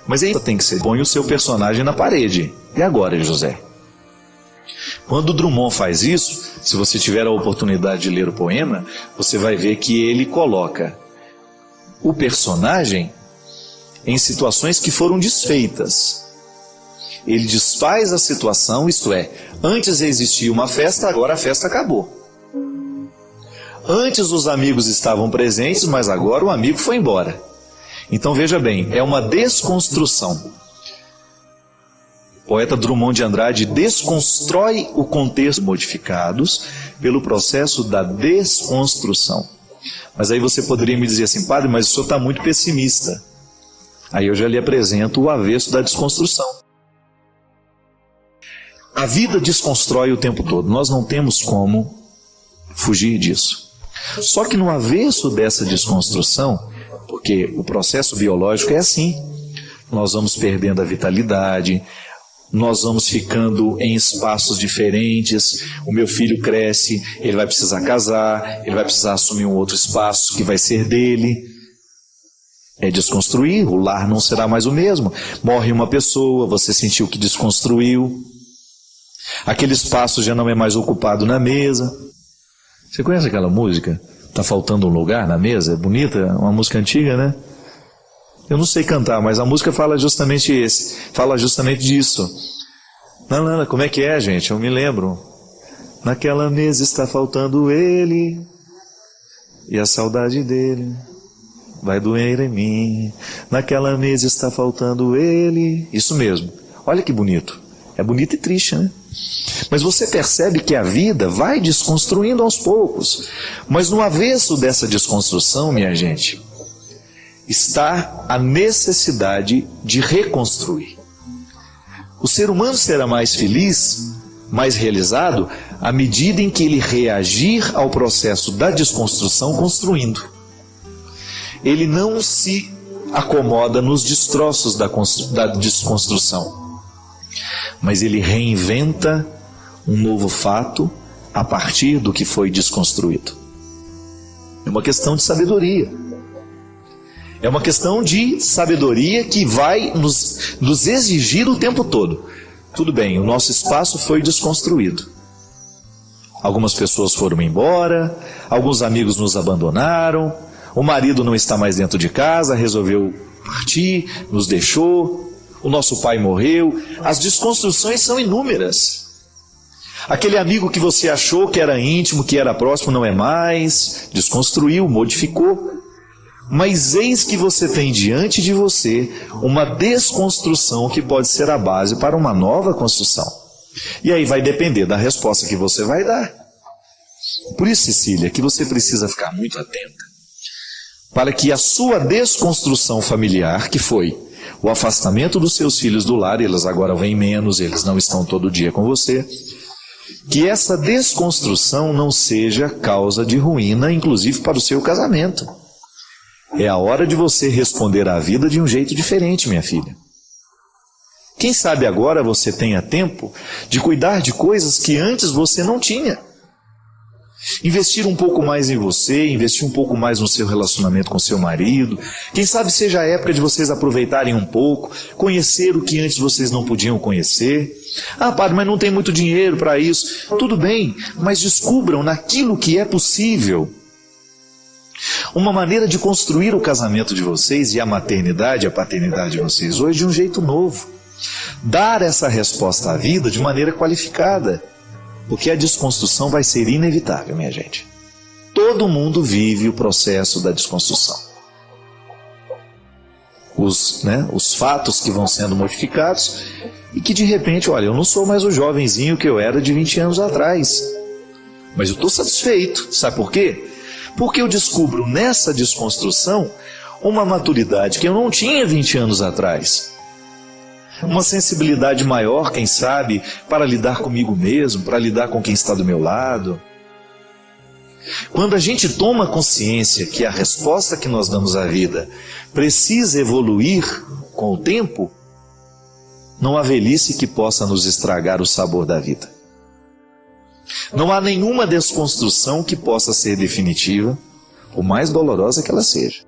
Mas aí tem que ser, põe o seu personagem na parede. E agora, José? Quando Drummond faz isso, se você tiver a oportunidade de ler o poema, você vai ver que ele coloca o personagem em situações que foram desfeitas. Ele desfaz a situação, isto é, antes existia uma festa, agora a festa acabou. Antes os amigos estavam presentes, mas agora o amigo foi embora. Então veja bem, é uma desconstrução. O poeta Drummond de Andrade desconstrói o contexto modificados pelo processo da desconstrução. Mas aí você poderia me dizer assim, padre, mas o senhor está muito pessimista. Aí eu já lhe apresento o avesso da desconstrução. A vida desconstrói o tempo todo, nós não temos como fugir disso. Só que no avesso dessa desconstrução, porque o processo biológico é assim, nós vamos perdendo a vitalidade, nós vamos ficando em espaços diferentes, o meu filho cresce, ele vai precisar casar, ele vai precisar assumir um outro espaço que vai ser dele. É desconstruir, o lar não será mais o mesmo. Morre uma pessoa, você sentiu que desconstruiu. Aquele espaço já não é mais ocupado na mesa. Você conhece aquela música? Tá faltando um lugar na mesa? É bonita, uma música antiga, né? Eu não sei cantar, mas a música fala justamente disso. Não, como é que é, gente? Eu me lembro. Naquela mesa está faltando ele, e a saudade dele vai doer em mim. Naquela mesa está faltando ele. Isso mesmo. Olha que bonito. É bonito e triste, né? Mas você percebe que a vida vai desconstruindo aos poucos. Mas no avesso dessa desconstrução, minha gente, está a necessidade de reconstruir. O ser humano será mais feliz, mais realizado, à medida em que ele reagir ao processo da desconstrução construindo. Ele não se acomoda nos destroços da desconstrução, mas ele reinventa um novo fato a partir do que foi desconstruído. É uma questão de sabedoria. É uma questão de sabedoria que vai nos exigir o tempo todo. Tudo bem, o nosso espaço foi desconstruído. Algumas pessoas foram embora, alguns amigos nos abandonaram, o marido não está mais dentro de casa, resolveu partir, nos deixou, o nosso pai morreu. As desconstruções são inúmeras. Aquele amigo que você achou que era íntimo, que era próximo, não é mais, desconstruiu, modificou. Mas eis que você tem diante de você uma desconstrução que pode ser a base para uma nova construção. E aí vai depender da resposta que você vai dar. Por isso, Cecília, que você precisa ficar muito atenta, para que a sua desconstrução familiar, que foi o afastamento dos seus filhos do lar, eles agora vêm menos, eles não estão todo dia com você, que essa desconstrução não seja causa de ruína, inclusive para o seu casamento. É a hora de você responder à vida de um jeito diferente, minha filha. Quem sabe agora você tenha tempo de cuidar de coisas que antes você não tinha. Investir um pouco mais em você, investir um pouco mais no seu relacionamento com seu marido. Quem sabe seja a época de vocês aproveitarem um pouco, conhecer o que antes vocês não podiam conhecer. Ah, padre, mas não tem muito dinheiro para isso. Tudo bem, mas descubram naquilo que é possível uma maneira de construir o casamento de vocês e a maternidade, a paternidade de vocês hoje de um jeito novo. Dar essa resposta à vida de maneira qualificada. Porque a desconstrução vai ser inevitável, minha gente. Todo mundo vive o processo da desconstrução. Os fatos que vão sendo modificados e que de repente, olha, eu não sou mais o jovenzinho que eu era de 20 anos atrás. Mas eu estou satisfeito. Sabe por quê? Porque eu descubro nessa desconstrução uma maturidade que eu não tinha 20 anos atrás. Uma sensibilidade maior, quem sabe, para lidar comigo mesmo, para lidar com quem está do meu lado. Quando a gente toma consciência que a resposta que nós damos à vida precisa evoluir com o tempo, não há velhice que possa nos estragar o sabor da vida. Não há nenhuma desconstrução que possa ser definitiva, por mais dolorosa que ela seja.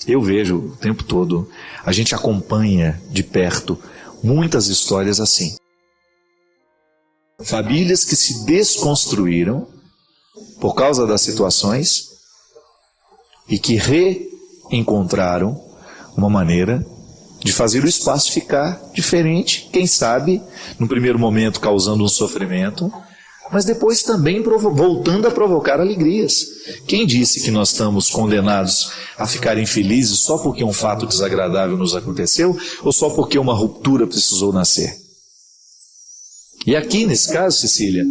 Eu vejo o tempo todo, a gente acompanha de perto muitas histórias assim. Famílias que se desconstruíram por causa das situações e que reencontraram uma maneira de fazer o espaço ficar diferente, quem sabe, no primeiro momento causando um sofrimento, mas depois também voltando a provocar alegrias. Quem disse que nós estamos condenados a ficar infelizes só porque um fato desagradável nos aconteceu ou só porque uma ruptura precisou nascer? E aqui, nesse caso, Cecília,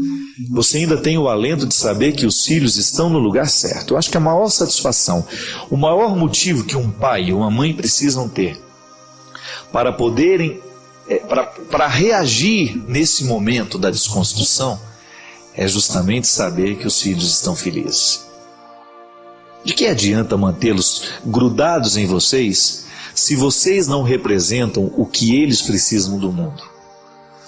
você ainda tem o alento de saber que os filhos estão no lugar certo. Eu acho que a maior satisfação, o maior motivo que um pai e uma mãe precisam ter para poderem, para reagir nesse momento da desconstrução, é justamente saber que os filhos estão felizes. De que adianta mantê-los grudados em vocês se vocês não representam o que eles precisam do mundo?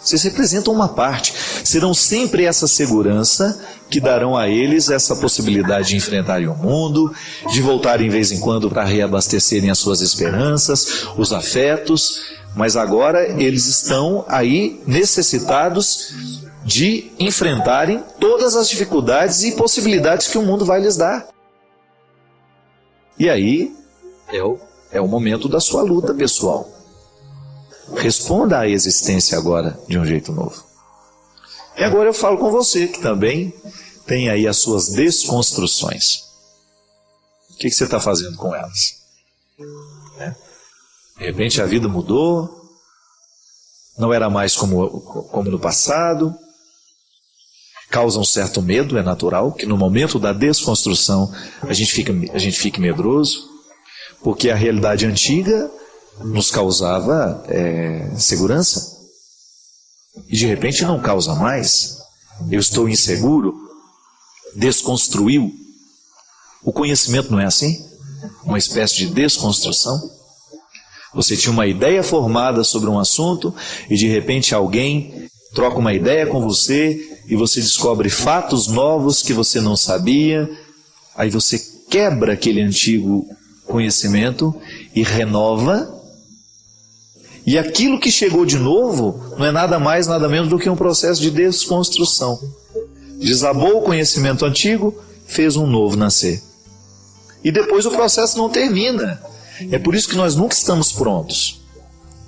Vocês representam uma parte, serão sempre essa segurança que darão a eles essa possibilidade de enfrentarem o mundo, de voltarem de vez em quando para reabastecerem as suas esperanças, os afetos, mas agora eles estão aí necessitados de enfrentarem todas as dificuldades e possibilidades que o mundo vai lhes dar. E aí é o momento da sua luta pessoal. Responda à existência agora de um jeito novo. E agora eu falo com você que também tem aí as suas desconstruções. O que você está fazendo com elas? De repente a vida mudou, não era mais como no passado, causa um certo medo, é natural que no momento da desconstrução a gente fique medroso, porque a realidade antiga nos causava segurança, e de repente não causa mais. Eu estou inseguro, desconstruiu. O conhecimento não é assim? Uma espécie de desconstrução. Você tinha uma ideia formada sobre um assunto e de repente alguém troca uma ideia com você e você descobre fatos novos que você não sabia. Aí você quebra aquele antigo conhecimento e renova. E aquilo que chegou de novo não é nada mais, nada menos do que um processo de desconstrução. Desabou o conhecimento antigo, fez um novo nascer. E depois o processo não termina. É por isso que nós nunca estamos prontos.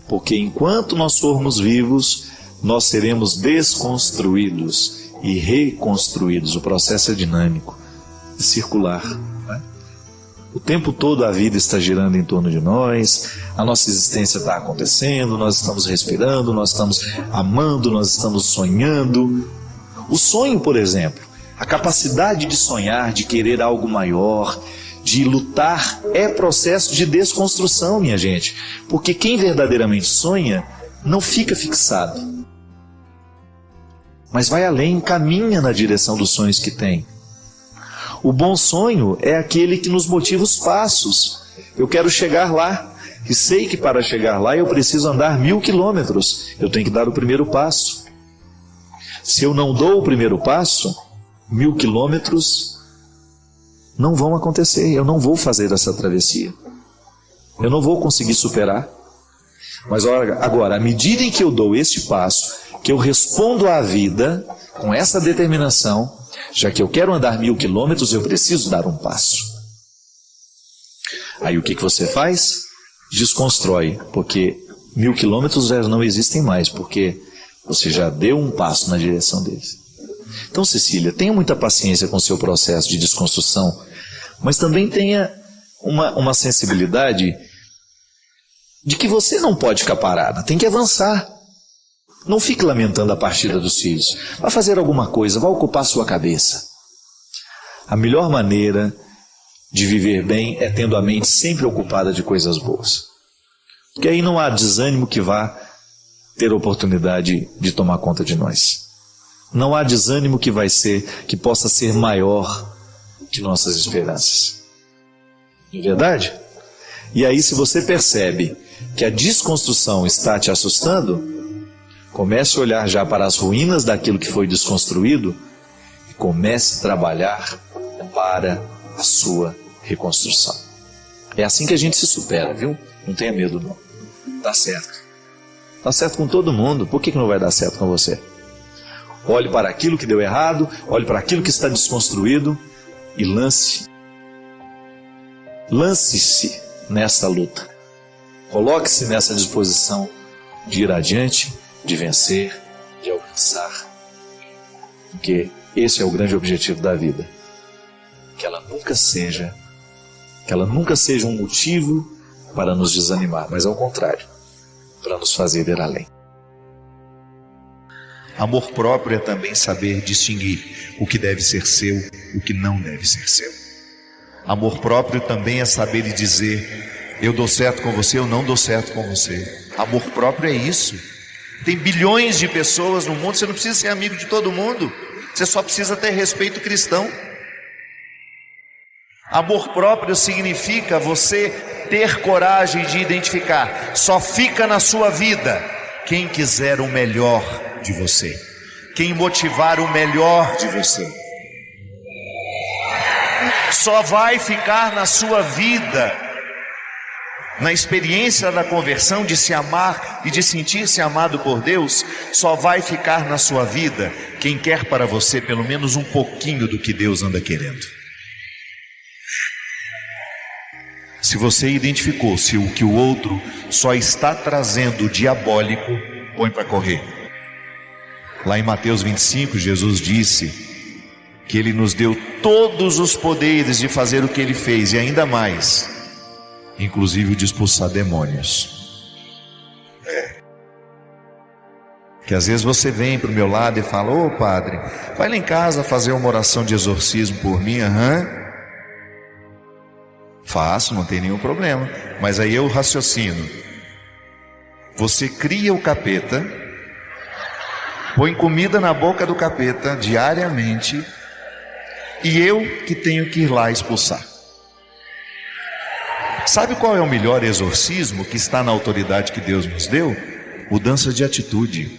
Porque enquanto nós formos vivos, nós seremos desconstruídos e reconstruídos. O processo é dinâmico, circular. O tempo todo a vida está girando em torno de nós, a nossa existência está acontecendo, nós estamos respirando, nós estamos amando, nós estamos sonhando. O sonho, por exemplo, a capacidade de sonhar, de querer algo maior, de lutar, é processo de desconstrução, minha gente. Porque quem verdadeiramente sonha não fica fixado, mas vai além, caminha na direção dos sonhos que tem. O bom sonho é aquele que nos motiva os passos. Eu quero chegar lá, e sei que para chegar lá eu preciso andar 1000 quilômetros. Eu tenho que dar o primeiro passo. Se eu não dou o primeiro passo, 1000 quilômetros não vão acontecer. Eu não vou fazer essa travessia. Eu não vou conseguir superar. Mas agora, à medida em que eu dou este passo, que eu respondo à vida com essa determinação, já que eu quero andar 1000 quilômetros, eu preciso dar um passo. Aí o que você faz? Desconstrói, porque 1000 quilômetros já não existem mais, porque você já deu um passo na direção deles. Então, Cecília, tenha muita paciência com o seu processo de desconstrução, mas também tenha uma sensibilidade de que você não pode ficar parada, tem que avançar. Não fique lamentando a partida dos filhos. Vá fazer alguma coisa, vá ocupar sua cabeça. A melhor maneira de viver bem é tendo a mente sempre ocupada de coisas boas. Porque aí não há desânimo que vá ter oportunidade de tomar conta de nós. Não há desânimo que possa ser maior que nossas esperanças. Não é verdade? E aí, se você percebe que a desconstrução está te assustando, comece a olhar já para as ruínas daquilo que foi desconstruído e comece a trabalhar para a sua reconstrução. É assim que a gente se supera, viu? Não tenha medo, não. Dá certo. Dá certo com todo mundo. Por que não vai dar certo com você? Olhe para aquilo que deu errado, olhe para aquilo que está desconstruído e lance-se nessa luta. Coloque-se nessa disposição de ir adiante, de vencer, de alcançar. Porque esse é o grande objetivo da vida. Que ela nunca seja um motivo para nos desanimar, mas ao contrário, para nos fazer ir além. Amor próprio é também saber distinguir o que deve ser seu, o que não deve ser seu. Amor próprio também é saber e dizer: eu dou certo com você, eu não dou certo com você. Amor próprio é isso. Tem bilhões de pessoas no mundo, você não precisa ser amigo de todo mundo, você só precisa ter respeito cristão. Amor próprio significa você ter coragem de identificar: só fica na sua vida quem quiser o melhor de você, quem motivar o melhor de você. Só vai ficar na sua vida, na experiência da conversão, de se amar e de sentir-se amado por Deus, só vai ficar na sua vida quem quer para você pelo menos um pouquinho do que Deus anda querendo. Se você identificou se o que o outro só está trazendo diabólico, põe para correr. Lá em Mateus 25, Jesus disse que Ele nos deu todos os poderes de fazer o que Ele fez e ainda mais, inclusive o de expulsar demônios. Que às vezes você vem para o meu lado e fala: ô padre, vai lá em casa fazer uma oração de exorcismo por mim. Faço, não tem nenhum problema. Mas aí eu raciocino: você cria o capeta, põe comida na boca do capeta diariamente, e eu que tenho que ir lá expulsar. Sabe qual é o melhor exorcismo que está na autoridade que Deus nos deu? Mudança de atitude.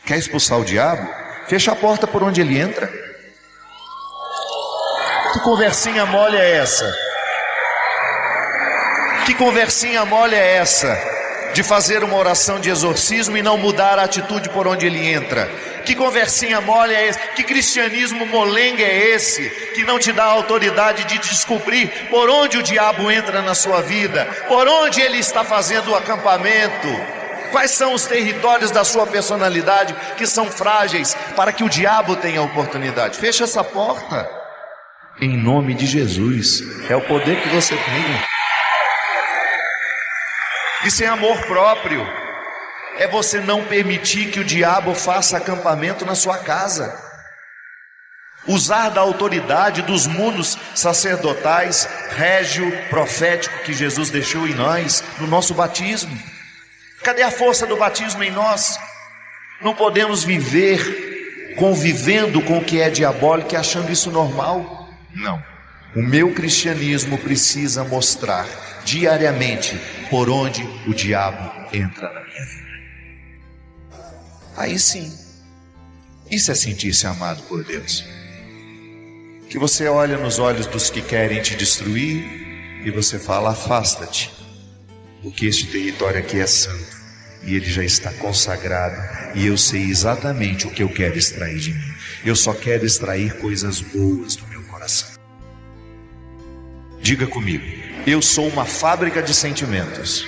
Quer expulsar o diabo? Fecha a porta por onde ele entra. Que conversinha mole é essa? Que conversinha mole é essa de fazer uma oração de exorcismo e não mudar a atitude por onde ele entra? Que conversinha mole é esse? Que cristianismo molenga é esse que não te dá a autoridade de descobrir por onde o diabo entra na sua vida, por onde ele está fazendo o acampamento, quais são os territórios da sua personalidade que são frágeis para que o diabo tenha oportunidade? Fecha essa porta em nome de Jesus. É o poder que você tem. Isso é amor próprio. É você não permitir que o diabo faça acampamento na sua casa. Usar da autoridade dos mundos sacerdotais, régio, profético que Jesus deixou em nós, no nosso batismo. Cadê a força do batismo em nós? Não podemos viver convivendo com o que é diabólico e achando isso normal. Não. O meu cristianismo precisa mostrar diariamente por onde o diabo entra na minha vida. Aí sim, isso é sentir-se amado por Deus. Que você olha nos olhos dos que querem te destruir e você fala: afasta-te, porque este território aqui é santo e ele já está consagrado, e eu sei exatamente o que eu quero extrair de mim. Eu só quero extrair coisas boas do meu coração. Diga comigo: eu sou uma fábrica de sentimentos.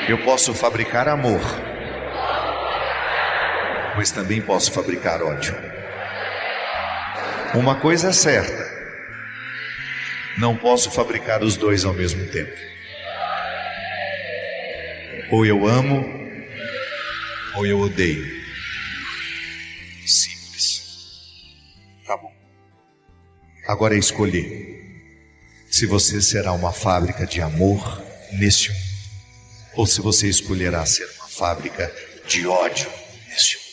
Eu posso fabricar amor, mas também posso fabricar ódio. Uma coisa é certa: não posso fabricar os dois ao mesmo tempo. Ou eu amo, ou eu odeio. Simples. Tá bom. Agora é escolher se você será uma fábrica de amor neste mundo, ou se você escolherá ser uma fábrica de ódio neste mundo.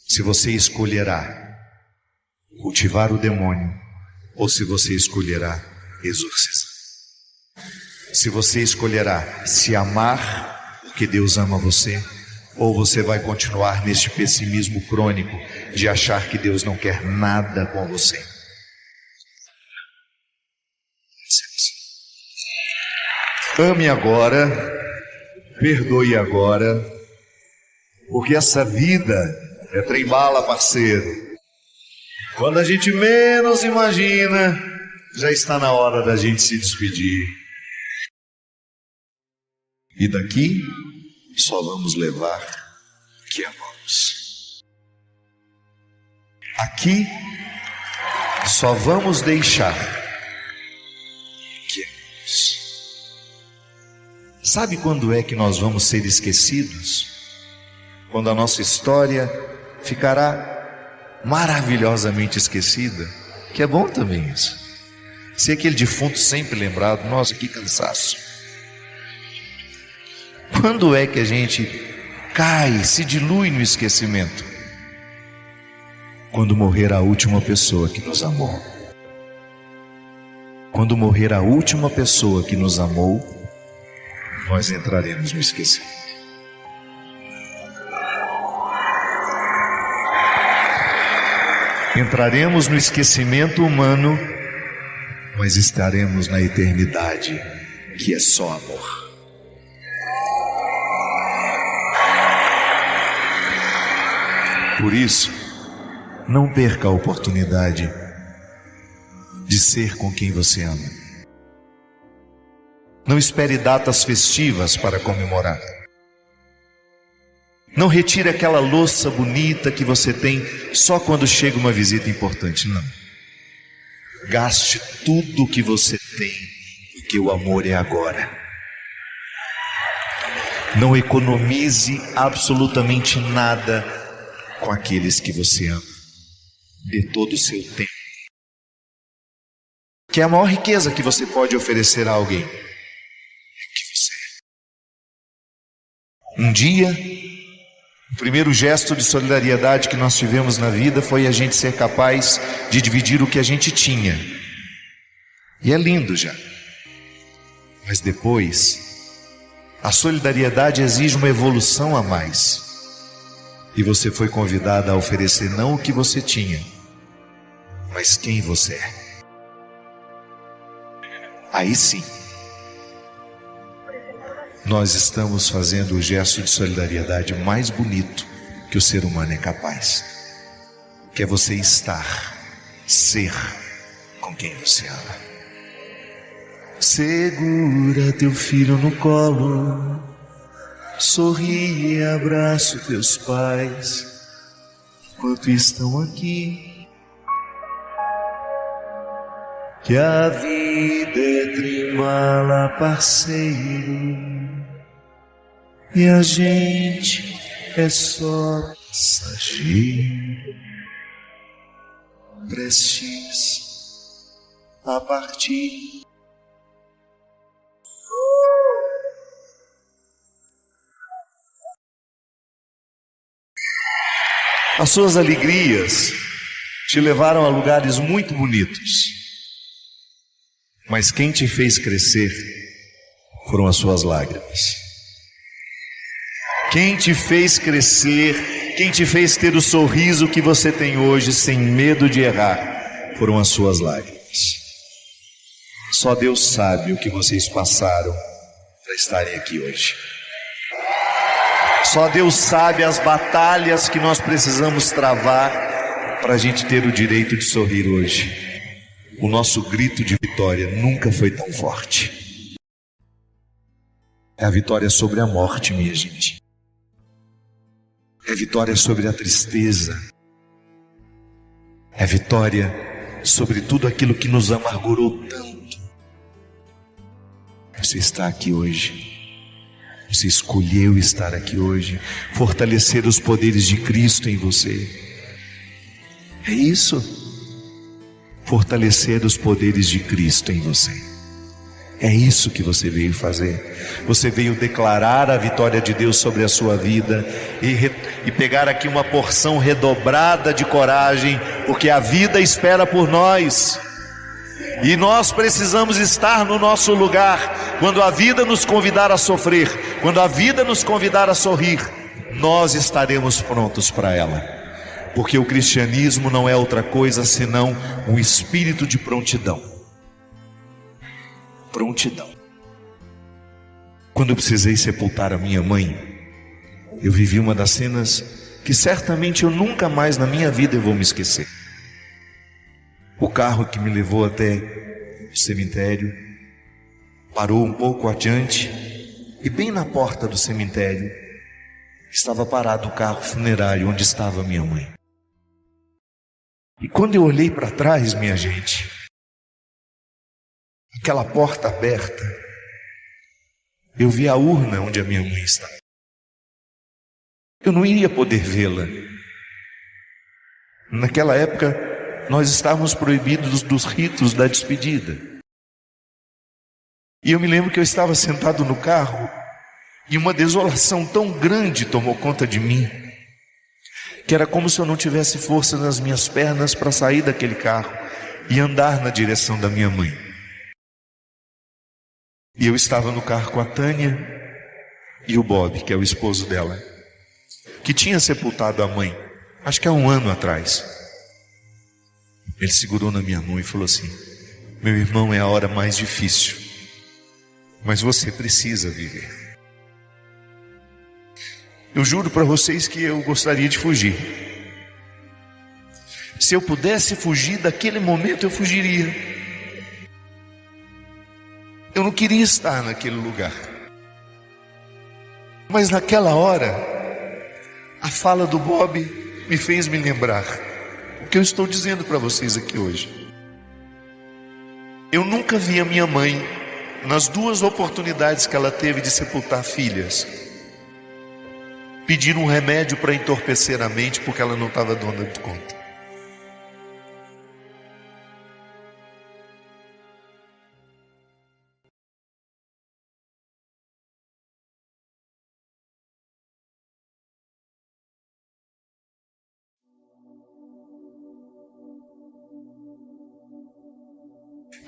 Se você escolherá cultivar o demônio, ou se você escolherá exorcizar. Se você escolherá se amar porque Deus ama você, ou você vai continuar neste pessimismo crônico de achar que Deus não quer nada com você. ame agora, perdoe agora, porque essa vida é trem-bala, parceiro. Quando a gente menos imagina, já está na hora da gente se despedir. E daqui só vamos levar o que amamos. Aqui só vamos deixar o que amamos. Sabe quando é que nós vamos ser esquecidos? Quando a nossa história ficará maravilhosamente esquecida, que é bom também isso. Ser aquele defunto sempre lembrado, nossa, que cansaço. Quando é que a gente cai, se dilui no esquecimento? Quando morrer a última pessoa que nos amou. Quando morrer a última pessoa que nos amou, nós entraremos no esquecimento. Entraremos no esquecimento humano, mas estaremos na eternidade, que é só amor. Por isso, não perca a oportunidade de ser com quem você ama. Não espere datas festivas para comemorar. Não retire aquela louça bonita que você tem só quando chega uma visita importante, não. Gaste tudo o que você tem, porque o amor é agora. Não economize absolutamente nada com aqueles que você ama. Dê todo o seu tempo, que é a maior riqueza que você pode oferecer a alguém. É o que você é. Um dia, o primeiro gesto de solidariedade que nós tivemos na vida foi a gente ser capaz de dividir o que a gente tinha. E é lindo já. Mas depois, a solidariedade exige uma evolução a mais. E você foi convidada a oferecer não o que você tinha, mas quem você é. Aí sim, nós estamos fazendo o gesto de solidariedade mais bonito que o ser humano é capaz, que é você estar, ser com quem você ama. Segura teu filho no colo, sorri e abraça teus pais, enquanto estão aqui. Que a vida é trem-bala, parceiro, e a gente é só passageiro, prestes a partir. As suas alegrias te levaram a lugares muito bonitos, mas quem te fez crescer foram as suas lágrimas. Quem te fez crescer, quem te fez ter o sorriso que você tem hoje, sem medo de errar, foram as suas lágrimas. Só Deus sabe o que vocês passaram para estarem aqui hoje. Só Deus sabe as batalhas que nós precisamos travar para a gente ter o direito de sorrir hoje. O nosso grito de vitória nunca foi tão forte. É a vitória sobre a morte, minha gente. É a vitória sobre a tristeza. É a vitória sobre tudo aquilo que nos amargurou tanto. Você está aqui hoje. Você escolheu estar aqui hoje, fortalecer os poderes de Cristo em você. É isso. Fortalecer os poderes de Cristo em você. É isso que você veio fazer. Você veio declarar a vitória de Deus sobre a sua vida e pegar aqui uma porção redobrada de coragem, porque a vida espera por nós. E nós precisamos estar no nosso lugar. Quando a vida nos convidar a sofrer, quando a vida nos convidar a sorrir, nós estaremos prontos para ela. Porque o cristianismo não é outra coisa senão um espírito de prontidão. Prontidão. Quando eu precisei sepultar a minha mãe, eu vivi uma das cenas que certamente eu nunca mais na minha vida eu vou me esquecer. O carro que me levou até o cemitério parou um pouco adiante e bem na porta do cemitério estava parado o carro funerário onde estava minha mãe. E quando eu olhei para trás, minha gente, aquela porta aberta, eu vi a urna onde a minha mãe estava. Eu não iria poder vê-la. Naquela época, nós estávamos proibidos dos ritos da despedida. E eu me lembro que eu estava sentado no carro e uma desolação tão grande tomou conta de mim, que era como se eu não tivesse força nas minhas pernas para sair daquele carro e andar na direção da minha mãe. E eu estava no carro com a Tânia e o Bob, que é o esposo dela, que tinha sepultado a mãe, acho que há 1 ano atrás. Ele segurou na minha mão e falou assim: meu irmão, é a hora mais difícil, mas você precisa viver. Eu juro para vocês que eu gostaria de fugir. Se eu pudesse fugir daquele momento, eu fugiria. Eu não queria estar naquele lugar. Mas naquela hora, a fala do Bob me fez me lembrar o que eu estou dizendo para vocês aqui hoje. Eu nunca vi a minha mãe, nas 2 oportunidades que ela teve de sepultar filhas, pedir um remédio para entorpecer a mente porque ela não estava dando conta.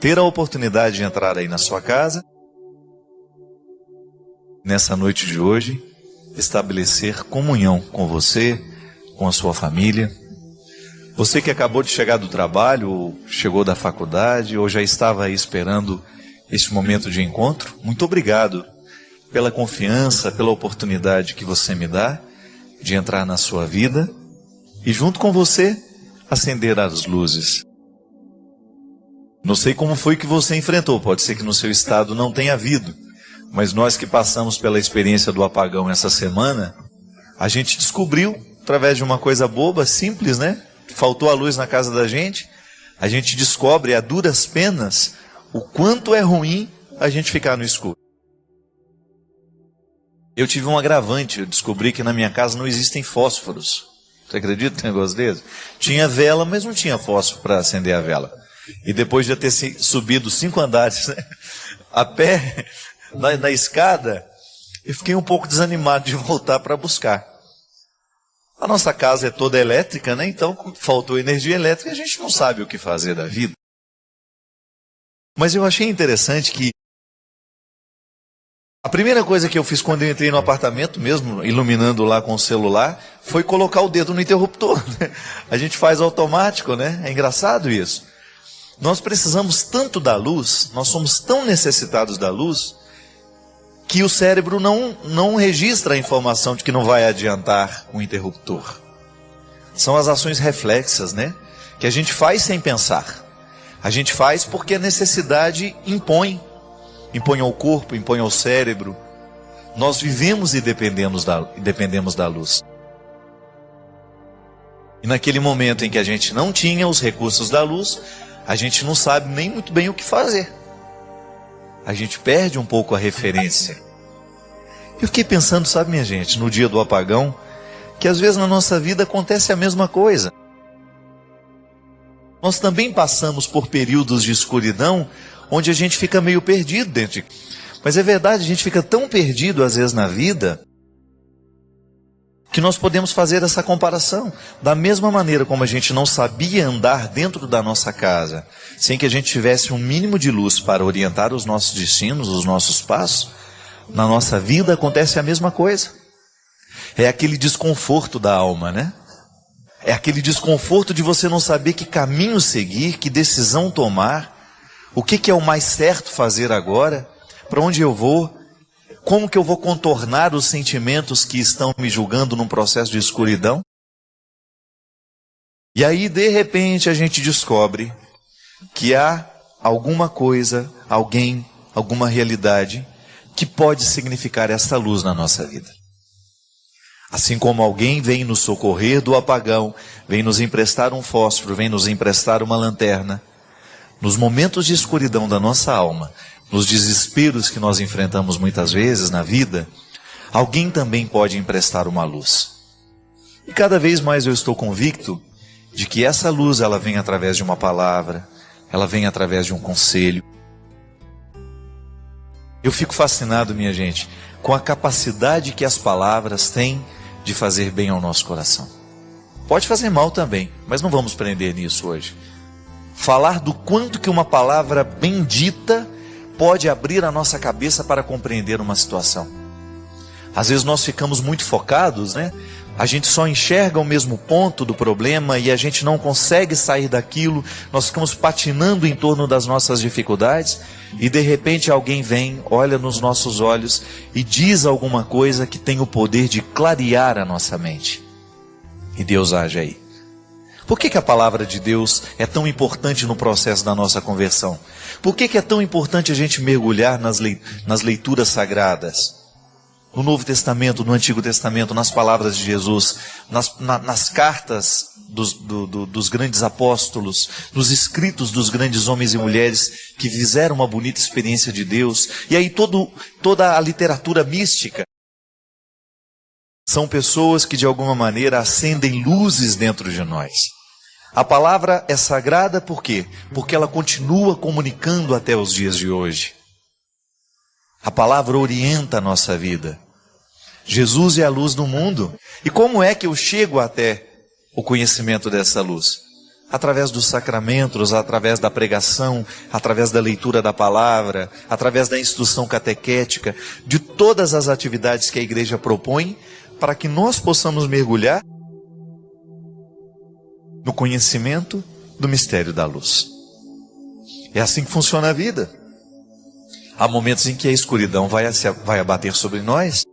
Ter a oportunidade de entrar aí na sua casa, nessa noite de hoje, estabelecer comunhão com você, com a sua família. Você que acabou de chegar do trabalho, ou chegou da faculdade, ou já estava aí esperando este momento de encontro, muito obrigado pela confiança, pela oportunidade que você me dá de entrar na sua vida e junto com você acender as luzes. Não sei como foi que você enfrentou, pode ser que no seu estado não tenha havido, mas nós que passamos pela experiência do apagão essa semana, a gente descobriu, através de uma coisa boba, simples, né? Faltou a luz na casa da gente, a gente descobre a duras penas o quanto é ruim a gente ficar no escuro. Eu tive um agravante, eu descobri que na minha casa não existem fósforos. Você acredita num negócio desse? Tinha vela, mas não tinha fósforo para acender a vela. E depois de eu ter subido 5 andares, né, a pé, na escada, eu fiquei um pouco desanimado de voltar para buscar. A nossa casa é toda elétrica, né? Então, como faltou energia elétrica, a gente não sabe o que fazer da vida. Mas eu achei interessante que a primeira coisa que eu fiz quando eu entrei no apartamento, mesmo iluminando lá com o celular, foi colocar o dedo no interruptor, né? A gente faz automático, né? É engraçado isso. Nós precisamos tanto da luz, nós somos tão necessitados da luz, que o cérebro não registra a informação de que não vai adiantar o interruptor. São as ações reflexas, né? Que a gente faz sem pensar. A gente faz porque a necessidade impõe ao corpo, impõe ao cérebro. Nós vivemos e dependemos da luz. E naquele momento em que a gente não tinha os recursos da luz, a gente não sabe nem muito bem o que fazer. A gente perde um pouco a referência. Eu fiquei pensando, sabe, minha gente, no dia do apagão, que às vezes na nossa vida acontece a mesma coisa. Nós também passamos por períodos de escuridão, onde a gente fica meio perdido dentro de... Mas é verdade, a gente fica tão perdido às vezes na vida, que nós podemos fazer essa comparação. Da mesma maneira como a gente não sabia andar dentro da nossa casa, sem que a gente tivesse um mínimo de luz para orientar os nossos destinos, os nossos passos, na nossa vida acontece a mesma coisa. É aquele desconforto da alma, né? É aquele desconforto de você não saber que caminho seguir, que decisão tomar, o que é o mais certo fazer agora, para onde eu vou, Como que eu vou contornar os sentimentos que estão me julgando num processo de escuridão? E aí, de repente, a gente descobre que há alguma coisa, alguém, alguma realidade que pode significar essa luz na nossa vida. Assim como alguém vem nos socorrer do apagão, vem nos emprestar um fósforo, vem nos emprestar uma lanterna, nos momentos de escuridão da nossa alma, nos desesperos que nós enfrentamos muitas vezes na vida, alguém também pode emprestar uma luz. E cada vez mais eu estou convicto de que essa luz ela vem através de uma palavra, ela vem através de um conselho. Eu fico fascinado, minha gente, com a capacidade que as palavras têm de fazer bem ao nosso coração. Pode fazer mal também, mas não vamos prender nisso hoje. Falar do quanto que uma palavra bendita pode abrir a nossa cabeça para compreender uma situação. Às vezes nós ficamos muito focados, né? A gente só enxerga o mesmo ponto do problema e a gente não consegue sair daquilo. Nós ficamos patinando em torno das nossas dificuldades e de repente alguém vem, olha nos nossos olhos e diz alguma coisa que tem o poder de clarear a nossa mente. E Deus age aí. Por que a palavra de Deus é tão importante no processo da nossa conversão? Por que é tão importante a gente mergulhar nas leituras sagradas? No Novo Testamento, no Antigo Testamento, nas palavras de Jesus, nas cartas dos grandes apóstolos, nos escritos dos grandes homens e mulheres que fizeram uma bonita experiência de Deus, e aí toda a literatura mística. São pessoas que de alguma maneira acendem luzes dentro de nós. A palavra é sagrada por quê? Porque ela continua comunicando até os dias de hoje. A palavra orienta a nossa vida. Jesus é a luz do mundo. E como é que eu chego até o conhecimento dessa luz? Através dos sacramentos, através da pregação, através da leitura da palavra, através da instrução catequética, de todas as atividades que a igreja propõe, para que nós possamos mergulhar no conhecimento do mistério da luz. É assim que funciona a vida. Há momentos em que a escuridão vai abater sobre nós.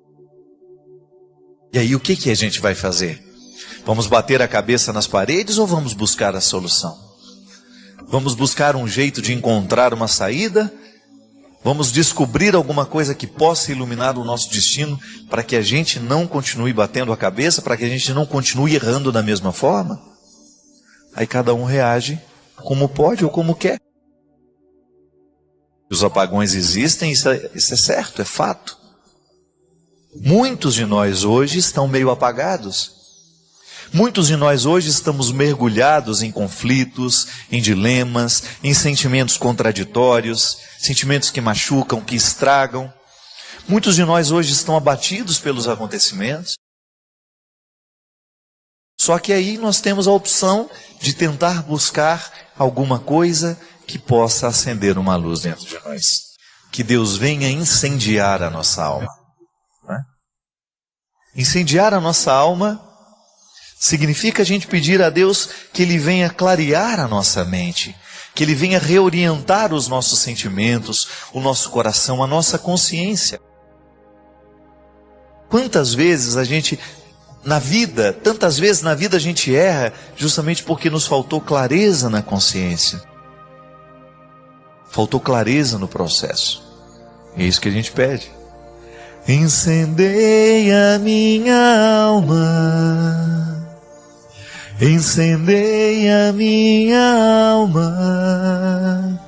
E aí o que a gente vai fazer? Vamos bater a cabeça nas paredes ou vamos buscar a solução? Vamos buscar um jeito de encontrar uma saída? Vamos descobrir alguma coisa que possa iluminar o nosso destino para que a gente não continue batendo a cabeça, para que a gente não continue errando da mesma forma? Aí cada um reage como pode ou como quer. Os apagões existem, isso é certo, é fato. Muitos de nós hoje estão meio apagados. Muitos de nós hoje estamos mergulhados em conflitos, em dilemas, em sentimentos contraditórios, sentimentos que machucam, que estragam. Muitos de nós hoje estão abatidos pelos acontecimentos. Só que aí nós temos a opção de tentar buscar alguma coisa que possa acender uma luz dentro de nós. Que Deus venha incendiar a nossa alma. Né? Incendiar a nossa alma significa a gente pedir a Deus que Ele venha clarear a nossa mente, que Ele venha reorientar os nossos sentimentos, o nosso coração, a nossa consciência. Quantas vezes tantas vezes na vida a gente erra justamente porque nos faltou clareza na consciência. Faltou clareza no processo. E é isso que a gente pede. Incendeia minha alma, incendeia minha alma,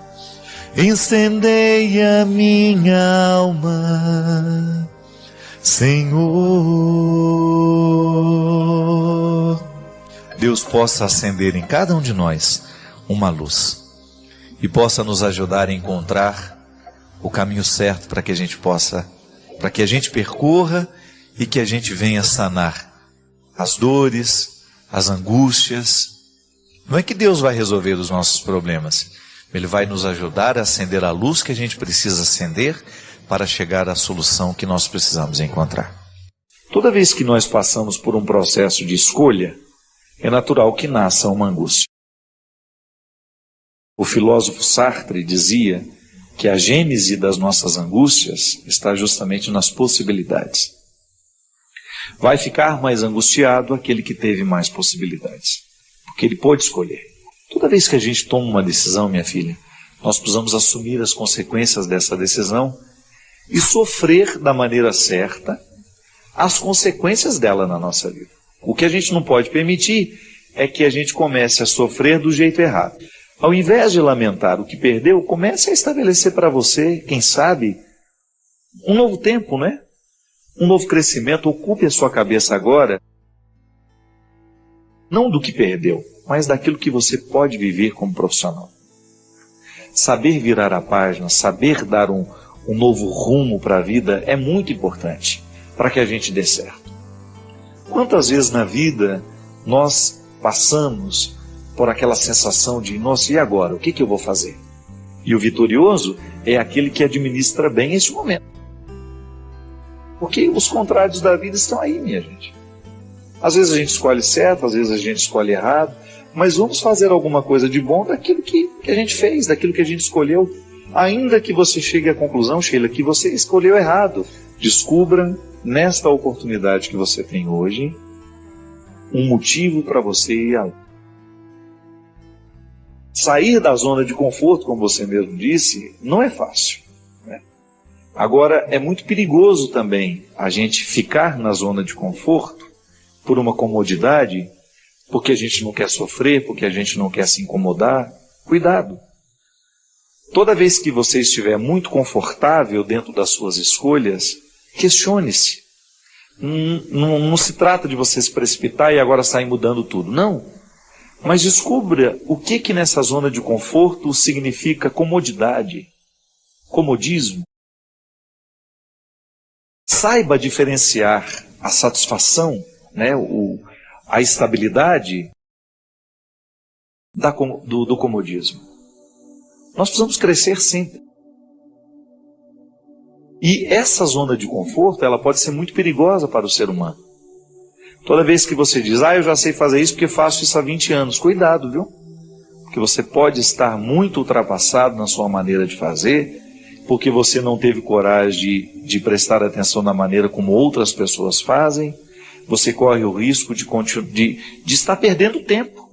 incendeia minha alma, Senhor. Deus possa acender em cada um de nós uma luz e possa nos ajudar a encontrar o caminho certo para que a gente percorra e que a gente venha sanar as dores, as angústias. Não é que Deus vai resolver os nossos problemas, Ele vai nos ajudar a acender a luz que a gente precisa acender para chegar à solução que nós precisamos encontrar. Toda vez que nós passamos por um processo de escolha, é natural que nasça uma angústia. O filósofo Sartre dizia que a gênese das nossas angústias está justamente nas possibilidades. Vai ficar mais angustiado aquele que teve mais possibilidades, porque ele pôde escolher. Toda vez que a gente toma uma decisão, minha filha, nós precisamos assumir as consequências dessa decisão e sofrer da maneira certa as consequências dela na nossa vida. O que a gente não pode permitir é que a gente comece a sofrer do jeito errado. Ao invés de lamentar o que perdeu, comece a estabelecer para você, quem sabe, um novo tempo, né? Um novo crescimento. Ocupe a sua cabeça agora, não do que perdeu, mas daquilo que você pode viver como profissional. Saber virar a página, saber dar um novo rumo para a vida é muito importante para que a gente dê certo. Quantas vezes na vida nós passamos por aquela sensação de, nossa, e agora? O que eu vou fazer? E o vitorioso é aquele que administra bem esse momento. Porque os contrários da vida estão aí, minha gente. Às vezes a gente escolhe certo, às vezes a gente escolhe errado, mas vamos fazer alguma coisa de bom daquilo que a gente fez, daquilo que a gente escolheu. Ainda que você chegue à conclusão, Sheila, que você escolheu errado, descubra nesta oportunidade que você tem hoje um motivo para você ir além. Sair da zona de conforto, como você mesmo disse, não é fácil, né? Agora, é muito perigoso também a gente ficar na zona de conforto por uma comodidade, porque a gente não quer sofrer, porque a gente não quer se incomodar. Cuidado! Toda vez que você estiver muito confortável dentro das suas escolhas, questione-se. Não se trata de você se precipitar e agora sair mudando tudo. Não. Mas descubra o que nessa zona de conforto significa comodidade, comodismo. Saiba diferenciar a satisfação, né, a estabilidade do comodismo. Nós precisamos crescer sempre. E essa zona de conforto, ela pode ser muito perigosa para o ser humano. Toda vez que você diz, eu já sei fazer isso porque faço isso há 20 anos. Cuidado, viu? Porque você pode estar muito ultrapassado na sua maneira de fazer, porque você não teve coragem de prestar atenção na maneira como outras pessoas fazem. Você corre o risco de estar perdendo tempo.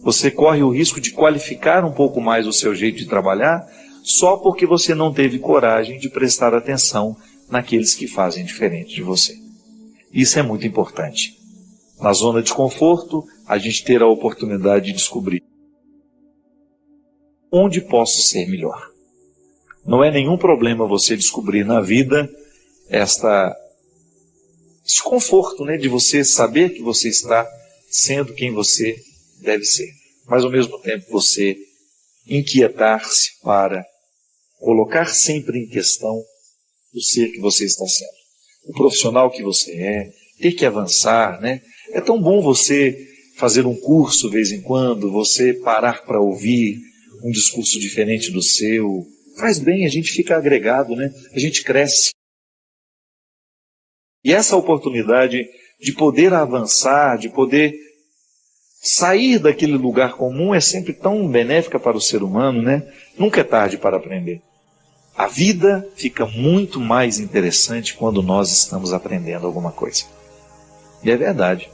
Você corre o risco de qualificar um pouco mais o seu jeito de trabalhar, só porque você não teve coragem de prestar atenção naqueles que fazem diferente de você. Isso é muito importante. Na zona de conforto, a gente ter a oportunidade de descobrir onde posso ser melhor. Não é nenhum problema você descobrir na vida esse conforto, né, de você saber que você está sendo quem você deve ser. Mas ao mesmo tempo você inquietar-se para colocar sempre em questão o ser que você está sendo. O profissional que você é, ter que avançar, né? É tão bom você fazer um curso de vez em quando, você parar para ouvir um discurso diferente do seu. Faz bem, a gente fica agregado, né? A gente cresce. E essa oportunidade de poder avançar, de poder sair daquele lugar comum é sempre tão benéfica para o ser humano, né? Nunca é tarde para aprender. A vida fica muito mais interessante quando nós estamos aprendendo alguma coisa. E é verdade.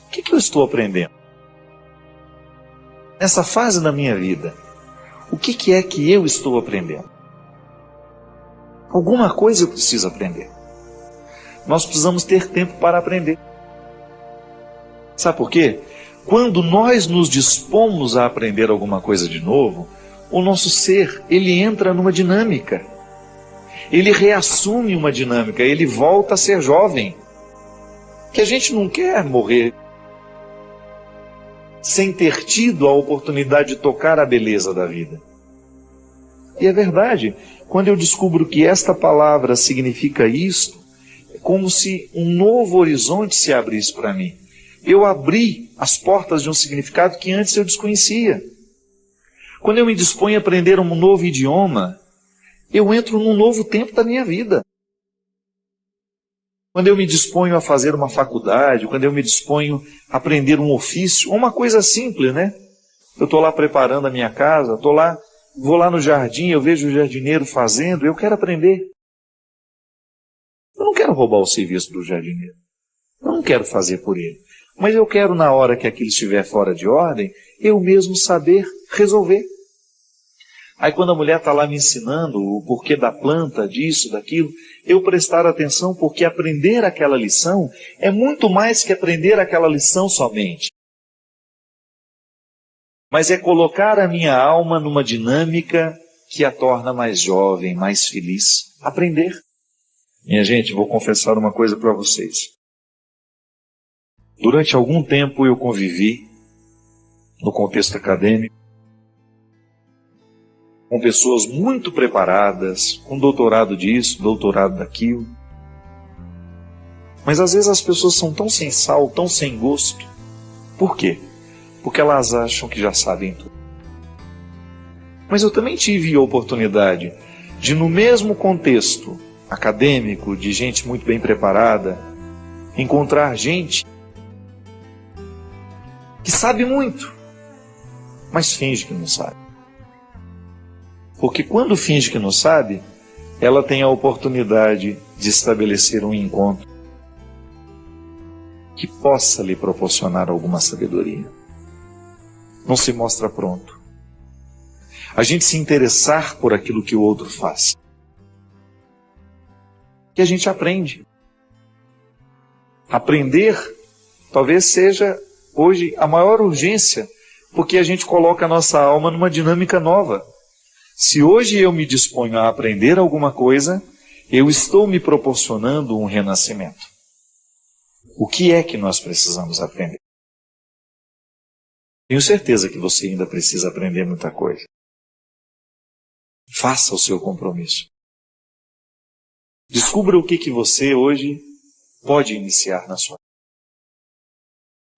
O que eu estou aprendendo? Nessa fase da minha vida, o que é que eu estou aprendendo? Alguma coisa eu preciso aprender. Nós precisamos ter tempo para aprender. Sabe por quê? Quando nós nos dispomos a aprender alguma coisa de novo, o nosso ser, ele entra numa dinâmica. Ele reassume uma dinâmica, ele volta a ser jovem. Que a gente não quer morrer sem ter tido a oportunidade de tocar a beleza da vida. E é verdade, quando eu descubro que esta palavra significa isto, é como se um novo horizonte se abrisse para mim. Eu abri as portas de um significado que antes eu desconhecia. Quando eu me disponho a aprender um novo idioma, eu entro num novo tempo da minha vida. Quando eu me disponho a fazer uma faculdade, quando eu me disponho a aprender um ofício, uma coisa simples, né? Eu estou lá preparando a minha casa, estou lá vou lá no jardim, eu vejo o jardineiro fazendo, eu quero aprender. Eu não quero roubar o serviço do jardineiro. Eu não quero fazer por ele. Mas eu quero, na hora que aquilo estiver fora de ordem, eu mesmo saber resolver. Aí quando a mulher está lá me ensinando o porquê da planta, disso, daquilo, eu prestar atenção, porque aprender aquela lição é muito mais que aprender aquela lição somente. Mas é colocar a minha alma numa dinâmica que a torna mais jovem, mais feliz. Aprender. Minha gente, vou confessar uma coisa para vocês. Durante algum tempo eu convivi, no contexto acadêmico, com pessoas muito preparadas, com doutorado disso, doutorado daquilo. Mas às vezes as pessoas são tão sem sal, tão sem gosto. Por quê? Porque elas acham que já sabem tudo. Mas eu também tive a oportunidade de, no mesmo contexto acadêmico, de gente muito bem preparada, encontrar gente que sabe muito, mas finge que não sabe. Porque quando finge que não sabe, ela tem a oportunidade de estabelecer um encontro que possa lhe proporcionar alguma sabedoria. Não se mostra pronto. A gente se interessar por aquilo que o outro faz. Que a gente aprende. Aprender talvez seja hoje a maior urgência, porque a gente coloca a nossa alma numa dinâmica nova. Se hoje eu me disponho a aprender alguma coisa, eu estou me proporcionando um renascimento. O que é que nós precisamos aprender? Tenho certeza que você ainda precisa aprender muita coisa. Faça o seu compromisso. Descubra o que você hoje pode iniciar na sua vida.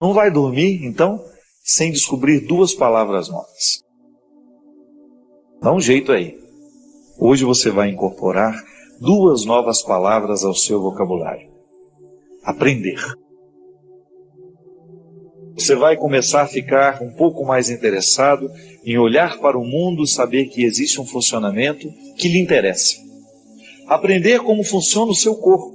Não vai dormir, então, sem descobrir 2 palavras novas. Dá um jeito aí. Hoje você vai incorporar 2 novas palavras ao seu vocabulário. Aprender. Você vai começar a ficar um pouco mais interessado em olhar para o mundo, saber que existe um funcionamento que lhe interessa. Aprender como funciona o seu corpo.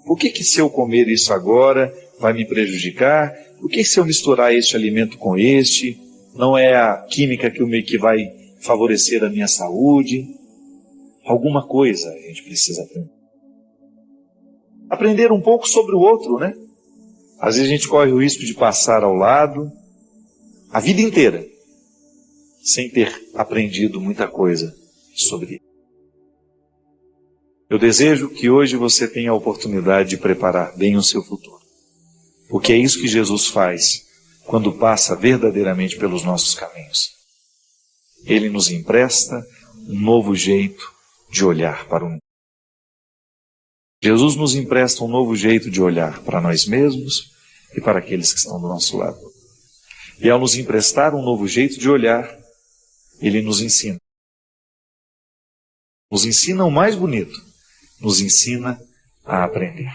Por que se eu comer isso agora vai me prejudicar? Por que se eu misturar este alimento com este? Não é a química que vai favorecer a minha saúde? Alguma coisa a gente precisa aprender. Aprender um pouco sobre o outro, né? Às vezes a gente corre o risco de passar ao lado a vida inteira sem ter aprendido muita coisa sobre ele. Eu desejo que hoje você tenha a oportunidade de preparar bem o seu futuro. Porque é isso que Jesus faz quando passa verdadeiramente pelos nossos caminhos. Ele nos empresta um novo jeito de olhar para o mundo. Jesus nos empresta um novo jeito de olhar para nós mesmos e para aqueles que estão do nosso lado. E ao nos emprestar um novo jeito de olhar, Ele nos ensina. Nos ensina o mais bonito, nos ensina a aprender.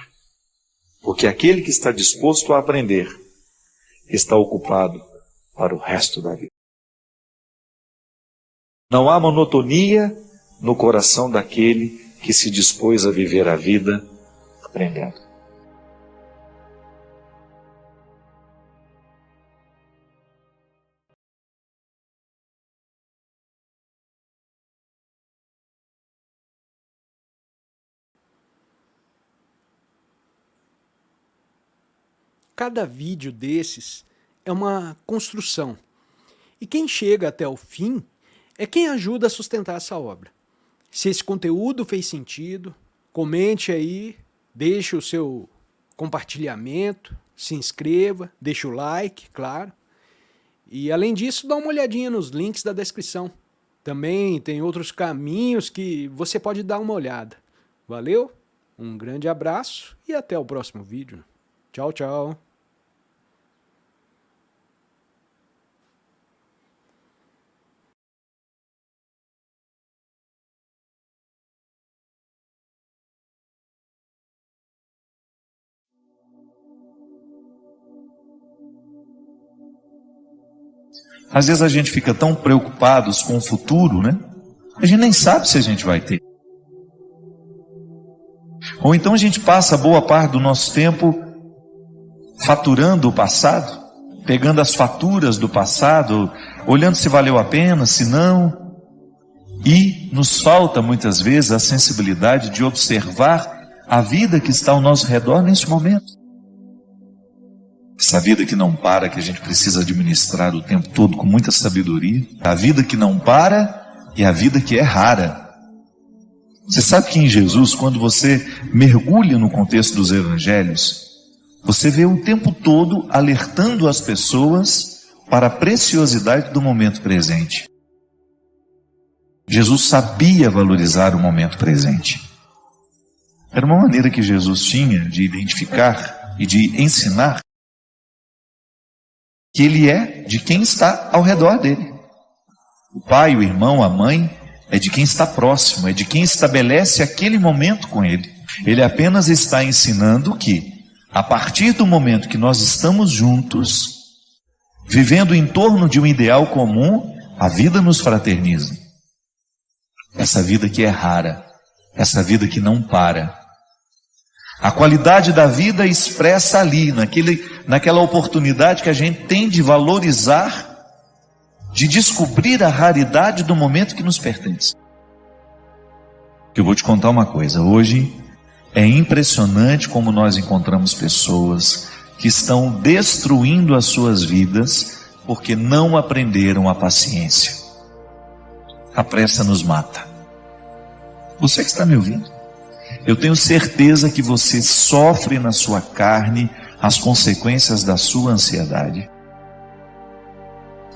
Porque aquele que está disposto a aprender está ocupado para o resto da vida. Não há monotonia no coração daquele que se dispôs a viver a vida aprendendo. Cada vídeo desses é uma construção. E quem chega até o fim é quem ajuda a sustentar essa obra. Se esse conteúdo fez sentido, comente aí, deixe o seu compartilhamento, se inscreva, deixe o like, claro. E além disso, dá uma olhadinha nos links da descrição. Também tem outros caminhos que você pode dar uma olhada. Valeu, um grande abraço e até o próximo vídeo. Tchau, tchau. Às vezes a gente fica tão preocupados com o futuro, né? A gente nem sabe se a gente vai ter. Ou então a gente passa boa parte do nosso tempo faturando o passado, pegando as faturas do passado, olhando se valeu a pena, se não. E nos falta muitas vezes a sensibilidade de observar a vida que está ao nosso redor nesse momento. Essa vida que não para, que a gente precisa administrar o tempo todo com muita sabedoria. A vida que não para e a vida que é rara. Você sabe que em Jesus, quando você mergulha no contexto dos evangelhos, você vê o tempo todo alertando as pessoas para a preciosidade do momento presente. Jesus sabia valorizar o momento presente. Era uma maneira que Jesus tinha de identificar e de ensinar que Ele é de quem está ao redor dele. O pai, o irmão, a mãe, é de quem está próximo, é de quem estabelece aquele momento com Ele. Ele apenas está ensinando que, a partir do momento que nós estamos juntos, vivendo em torno de um ideal comum, a vida nos fraterniza. Essa vida que é rara, essa vida que não para. A qualidade da vida expressa ali, naquela oportunidade que a gente tem de valorizar, de descobrir a raridade do momento que nos pertence. Eu vou te contar uma coisa, hoje é impressionante como nós encontramos pessoas que estão destruindo as suas vidas porque não aprenderam a paciência. A pressa nos mata. Você que está me ouvindo, eu tenho certeza que você sofre na sua carne as consequências da sua ansiedade.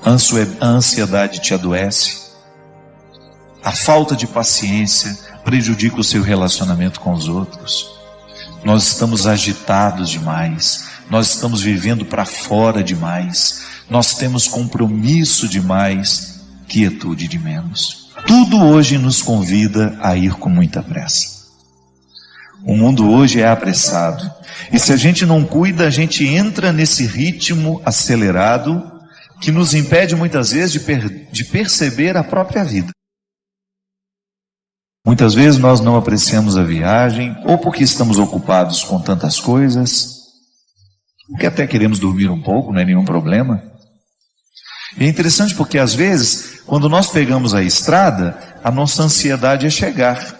A ansiedade te adoece. A falta de paciência prejudica o seu relacionamento com os outros. Nós estamos agitados demais. Nós estamos vivendo para fora demais. Nós temos compromisso demais, quietude de menos. Tudo hoje nos convida a ir com muita pressa. O mundo hoje é apressado. E se a gente não cuida, a gente entra nesse ritmo acelerado que nos impede muitas vezes de perceber a própria vida. Muitas vezes nós não apreciamos a viagem, ou porque estamos ocupados com tantas coisas, porque até queremos dormir um pouco, não é nenhum problema. E é interessante porque às vezes, quando nós pegamos a estrada, a nossa ansiedade é chegar.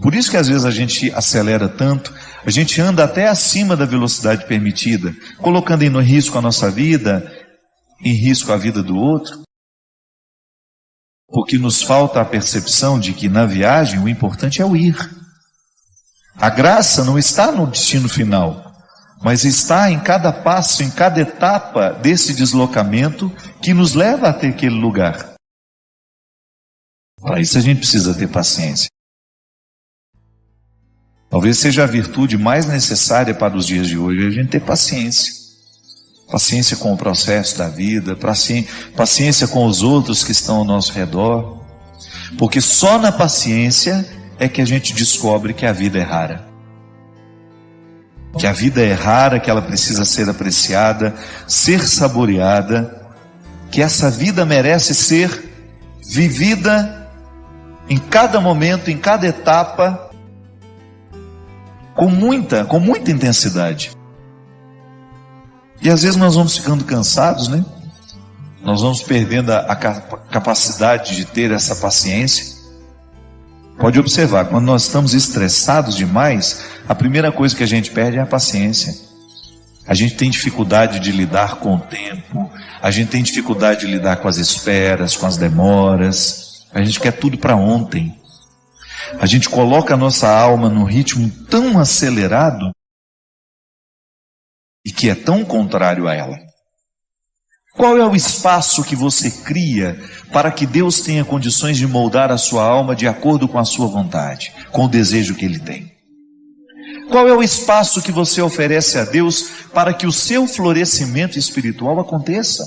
Por isso que às vezes a gente acelera tanto, a gente anda até acima da velocidade permitida, colocando em risco a nossa vida, em risco a vida do outro. Porque nos falta a percepção de que na viagem o importante é o ir. A graça não está no destino final, mas está em cada passo, em cada etapa desse deslocamento que nos leva até aquele lugar. Para isso a gente precisa ter paciência. Talvez seja a virtude mais necessária para os dias de hoje, a gente ter paciência. Paciência com o processo da vida, paciência com os outros que estão ao nosso redor. Porque só na paciência é que a gente descobre que a vida é rara. Que a vida é rara, que ela precisa ser apreciada, ser saboreada, que essa vida merece ser vivida em cada momento, em cada etapa, com muita intensidade. E às vezes nós vamos ficando cansados, né? Nós vamos perdendo a capacidade de ter essa paciência. Pode observar, quando nós estamos estressados demais, a primeira coisa que a gente perde é a paciência. A gente tem dificuldade de lidar com o tempo, a gente tem dificuldade de lidar com as esperas, com as demoras. A gente quer tudo para ontem. A gente coloca a nossa alma num ritmo tão acelerado e que é tão contrário a ela. Qual é o espaço que você cria para que Deus tenha condições de moldar a sua alma de acordo com a sua vontade, com o desejo que Ele tem? Qual é o espaço que você oferece a Deus para que o seu florescimento espiritual aconteça?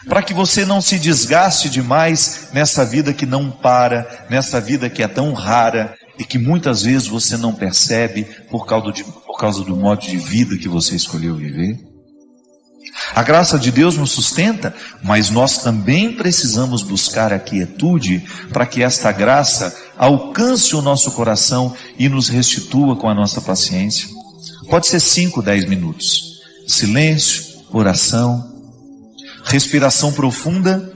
Para que você não se desgaste demais nessa vida que não para, nessa vida que é tão rara e que muitas vezes você não percebe por causa do modo de vida que você escolheu viver. A graça de Deus nos sustenta, mas nós também precisamos buscar a quietude para que esta graça alcance o nosso coração e nos restitua com a nossa paciência. Pode ser 5, 10 minutos. Silêncio, oração, respiração profunda.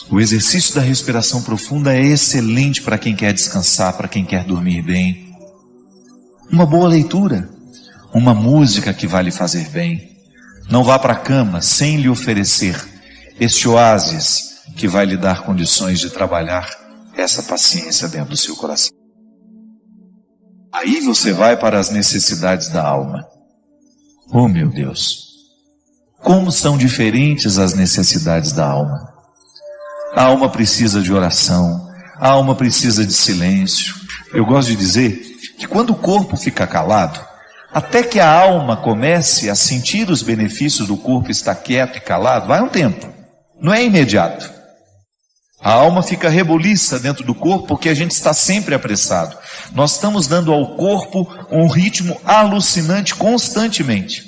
O exercício da respiração profunda é excelente para quem quer descansar, para quem quer dormir bem. Uma boa leitura, uma música que vai lhe fazer bem. Não vá para a cama sem lhe oferecer este oásis que vai lhe dar condições de trabalhar essa paciência dentro do seu coração. Aí você vai para as necessidades da alma. Oh, meu Deus! Como são diferentes as necessidades da alma. A alma precisa de oração, a alma precisa de silêncio. Eu gosto de dizer que quando o corpo fica calado, até que a alma comece a sentir os benefícios do corpo estar quieto e calado, vai um tempo, não é imediato. A alma fica reboliça dentro do corpo porque a gente está sempre apressado. Nós estamos dando ao corpo um ritmo alucinante constantemente.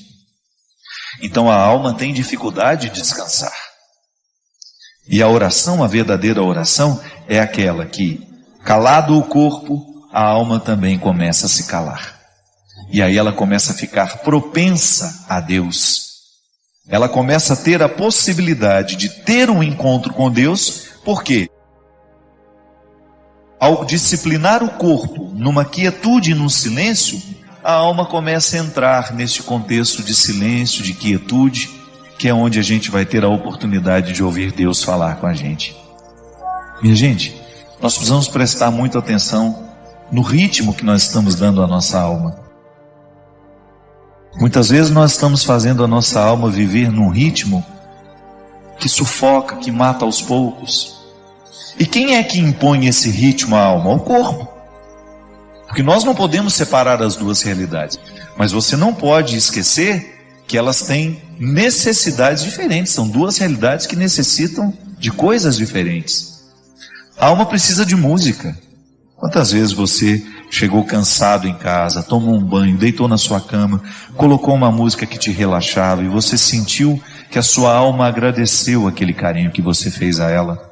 Então a alma tem dificuldade de descansar. E a oração, a verdadeira oração, é aquela que, calado o corpo, a alma também começa a se calar. E aí ela começa a ficar propensa a Deus. Ela começa a ter a possibilidade de ter um encontro com Deus. Por quê? Ao disciplinar o corpo numa quietude e num silêncio, a alma começa a entrar nesse contexto de silêncio, de quietude, que é onde a gente vai ter a oportunidade de ouvir Deus falar com a gente. Minha gente, nós precisamos prestar muita atenção no ritmo que nós estamos dando à nossa alma. Muitas vezes nós estamos fazendo a nossa alma viver num ritmo que sufoca, que mata aos poucos. E quem é que impõe esse ritmo à alma? O corpo. Porque nós não podemos separar as duas realidades. Mas você não pode esquecer que elas têm necessidades diferentes. São duas realidades que necessitam de coisas diferentes. A alma precisa de música. Quantas vezes você chegou cansado em casa, tomou um banho, deitou na sua cama, colocou uma música que te relaxava e você sentiu que a sua alma agradeceu aquele carinho que você fez a ela?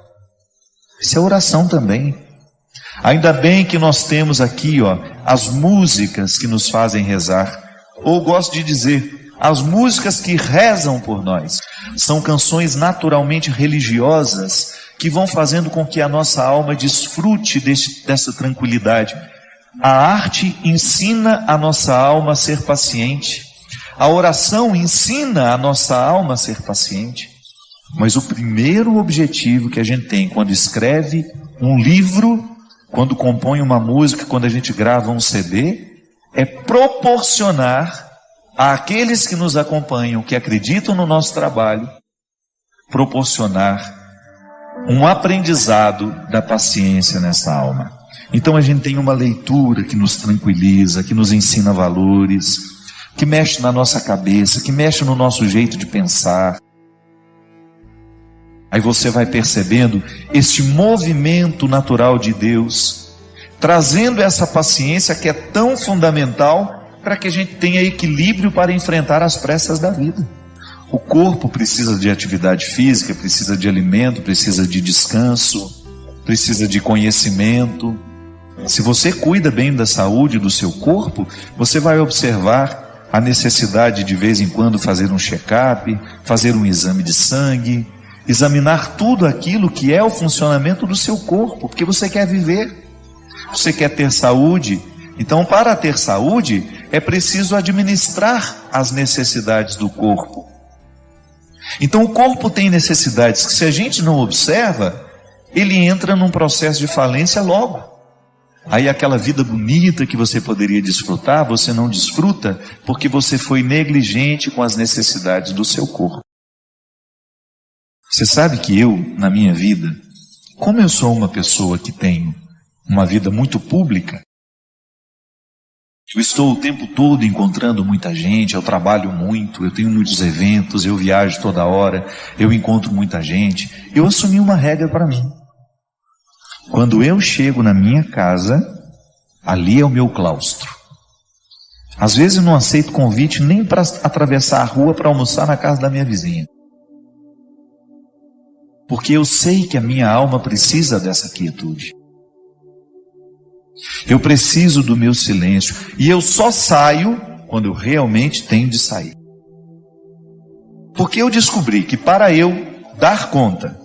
Isso é oração também. Ainda bem que nós temos aqui, as músicas que nos fazem rezar. Ou gosto de dizer, as músicas que rezam por nós. São canções naturalmente religiosas que vão fazendo com que a nossa alma desfrute dessa tranquilidade. A arte ensina a nossa alma a ser paciente. A oração ensina a nossa alma a ser paciente. Mas o primeiro objetivo que a gente tem quando escreve um livro, quando compõe uma música, quando a gente grava um CD, é proporcionar àqueles que nos acompanham, que acreditam no nosso trabalho, proporcionar um aprendizado da paciência nessa alma. Então a gente tem uma leitura que nos tranquiliza, que nos ensina valores, que mexe na nossa cabeça, que mexe no nosso jeito de pensar. Aí você vai percebendo este movimento natural de Deus, trazendo essa paciência que é tão fundamental para que a gente tenha equilíbrio para enfrentar as pressas da vida. O corpo precisa de atividade física, precisa de alimento, precisa de descanso, precisa de conhecimento. Se você cuida bem da saúde do seu corpo, você vai observar a necessidade de vez em quando fazer um check-up, fazer um exame de sangue, examinar tudo aquilo que é o funcionamento do seu corpo, porque você quer viver, você quer ter saúde. Então, para ter saúde, é preciso administrar as necessidades do corpo. Então, o corpo tem necessidades que, se a gente não observa, ele entra num processo de falência logo. Aí aquela vida bonita que você poderia desfrutar, você não desfruta porque você foi negligente com as necessidades do seu corpo. Você sabe que eu, na minha vida, como eu sou uma pessoa que tenho uma vida muito pública, eu estou o tempo todo encontrando muita gente, eu trabalho muito, eu tenho muitos eventos, eu viajo toda hora, eu encontro muita gente. Eu assumi uma regra para mim. Quando eu chego na minha casa, ali é o meu claustro. Às vezes eu não aceito convite nem para atravessar a rua para almoçar na casa da minha vizinha. Porque eu sei que a minha alma precisa dessa quietude. Eu preciso do meu silêncio. E eu só saio quando eu realmente tenho de sair. Porque eu descobri que para eu dar conta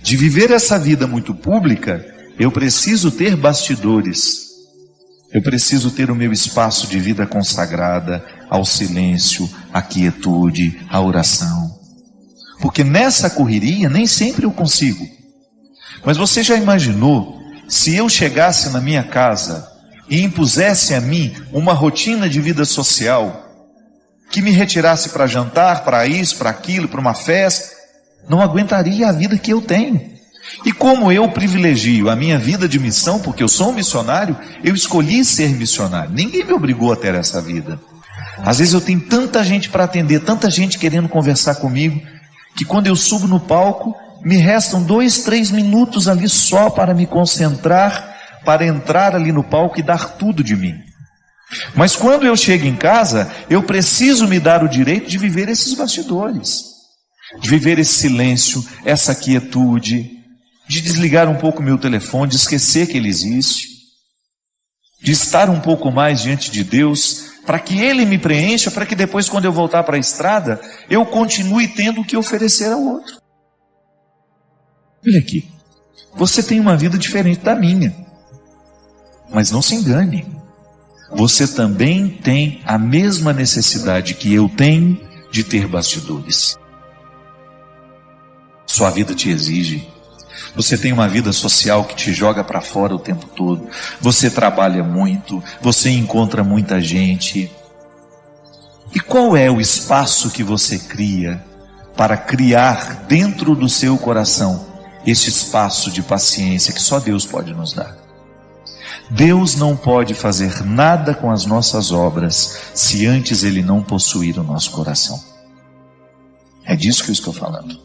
de viver essa vida muito pública, eu preciso ter bastidores. Eu preciso ter o meu espaço de vida consagrada ao silêncio, à quietude, à oração. Porque nessa correria nem sempre eu consigo. Mas você já imaginou se eu chegasse na minha casa e impusesse a mim uma rotina de vida social que me retirasse para jantar, para isso, para aquilo, para uma festa? Não aguentaria a vida que eu tenho. E como eu privilegio a minha vida de missão, porque eu sou um missionário, eu escolhi ser missionário. Ninguém me obrigou a ter essa vida. Às vezes eu tenho tanta gente para atender, tanta gente querendo conversar comigo, que quando eu subo no palco, me restam 2, 3 minutos ali só para me concentrar, para entrar ali no palco e dar tudo de mim. Mas quando eu chego em casa, eu preciso me dar o direito de viver esses bastidores, de viver esse silêncio, essa quietude, de desligar um pouco o meu telefone, de esquecer que ele existe, de estar um pouco mais diante de Deus, para que Ele me preencha, para que depois, quando eu voltar para a estrada, eu continue tendo o que oferecer ao outro. Olha aqui, você tem uma vida diferente da minha, mas não se engane, você também tem a mesma necessidade que eu tenho de ter bastidores. Sua vida te exige. Você tem uma vida social que te joga para fora o tempo todo. Você trabalha muito, você encontra muita gente. E qual é o espaço que você cria para criar dentro do seu coração esse espaço de paciência que só Deus pode nos dar? Deus não pode fazer nada com as nossas obras se antes Ele não possuir o nosso coração. É disso que eu estou falando.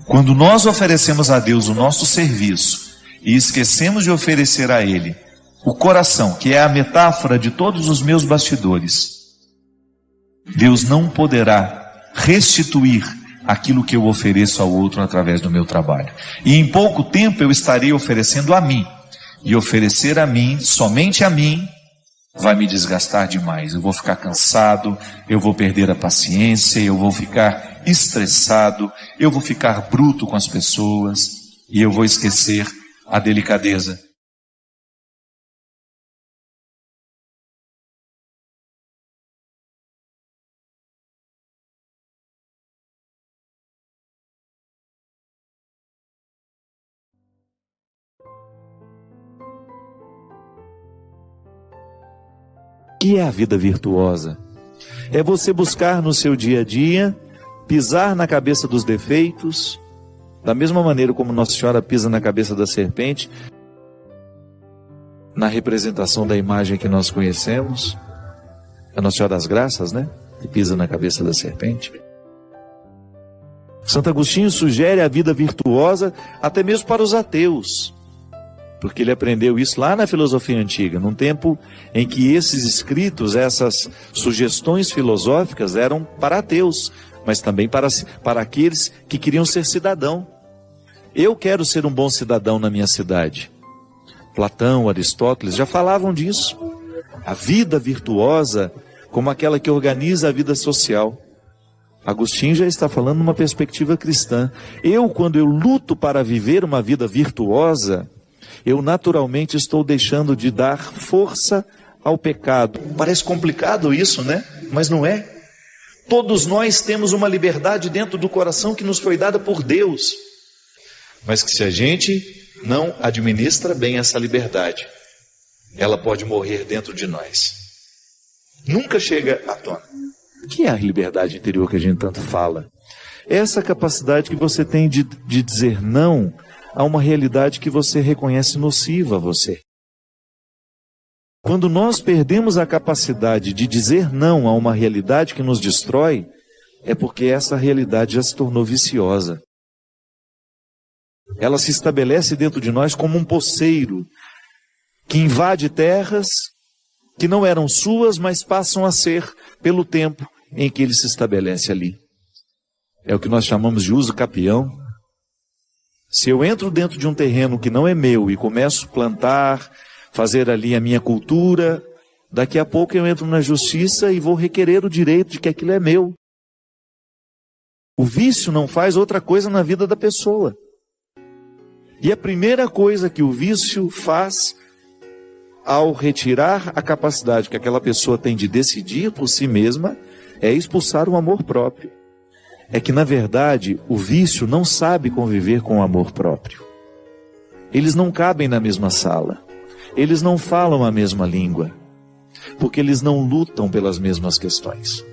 Quando nós oferecemos a Deus o nosso serviço e esquecemos de oferecer a Ele o coração, que é a metáfora de todos os meus bastidores, Deus não poderá restituir aquilo que eu ofereço ao outro através do meu trabalho. E em pouco tempo eu estarei oferecendo a mim. E oferecer a mim, somente a mim, vai me desgastar demais. Eu vou ficar cansado, eu vou perder a paciência, eu vou ficar estressado, eu vou ficar bruto com as pessoas e eu vou esquecer a delicadeza. O que é a vida virtuosa? É você buscar no seu dia a dia pisar na cabeça dos defeitos, da mesma maneira como Nossa Senhora pisa na cabeça da serpente, na representação da imagem que nós conhecemos, a Nossa Senhora das Graças, né? Que pisa na cabeça da serpente. Santo Agostinho sugere a vida virtuosa até mesmo para os ateus, porque ele aprendeu isso lá na filosofia antiga, num tempo em que esses escritos, essas sugestões filosóficas eram para ateus, mas também para aqueles que queriam ser cidadão. Eu quero ser um bom cidadão na minha cidade. Platão, Aristóteles já falavam disso. A vida virtuosa como aquela que organiza a vida social. Agostinho já está falando numa perspectiva cristã. Quando eu luto para viver uma vida virtuosa, eu naturalmente estou deixando de dar força ao pecado. Parece complicado isso, né? Mas não é. Todos nós temos uma liberdade dentro do coração que nos foi dada por Deus. Mas que se a gente não administra bem essa liberdade, ela pode morrer dentro de nós. Nunca chega à tona. O que é a liberdade interior que a gente tanto fala? É essa capacidade que você tem de dizer não a uma realidade que você reconhece nociva a você. Quando nós perdemos a capacidade de dizer não a uma realidade que nos destrói, é porque essa realidade já se tornou viciosa. Ela se estabelece dentro de nós como um poceiro que invade terras, que não eram suas, mas passam a ser pelo tempo em que ele se estabelece ali. É o que nós chamamos de uso capião. Se eu entro dentro de um terreno que não é meu e começo a plantar, fazer ali a minha cultura, daqui a pouco eu entro na justiça e vou requerer o direito de que aquilo é meu. O vício não faz outra coisa na vida da pessoa. E a primeira coisa que o vício faz, ao retirar a capacidade que aquela pessoa tem de decidir por si mesma, é expulsar o amor próprio. É que, na verdade, o vício não sabe conviver com o amor próprio. Eles não cabem na mesma sala. Eles não falam a mesma língua, porque eles não lutam pelas mesmas questões.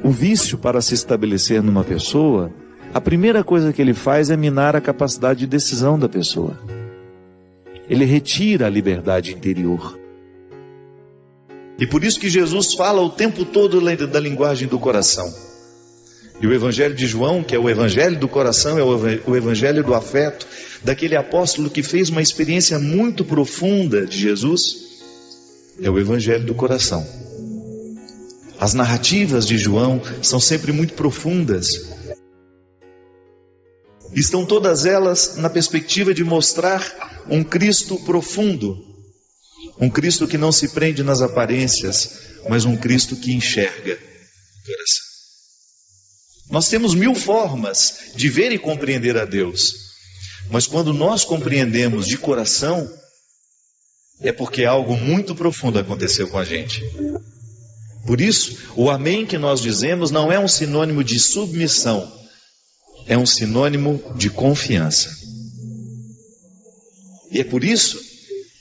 O vício, para se estabelecer numa pessoa, a primeira coisa que ele faz é minar a capacidade de decisão da pessoa. Ele retira a liberdade interior. E por isso que Jesus fala o tempo todo da linguagem do coração. E o Evangelho de João, que é o Evangelho do coração, é o Evangelho do afeto, daquele apóstolo que fez uma experiência muito profunda de Jesus, é o Evangelho do coração. As narrativas de João são sempre muito profundas. Estão todas elas na perspectiva de mostrar um Cristo profundo. Um Cristo que não se prende nas aparências, mas um Cristo que enxerga o coração. Nós temos 1000 formas de ver e compreender a Deus. Mas quando nós compreendemos de coração, é porque algo muito profundo aconteceu com a gente. Por isso, o amém que nós dizemos não é um sinônimo de submissão, é um sinônimo de confiança. E é por isso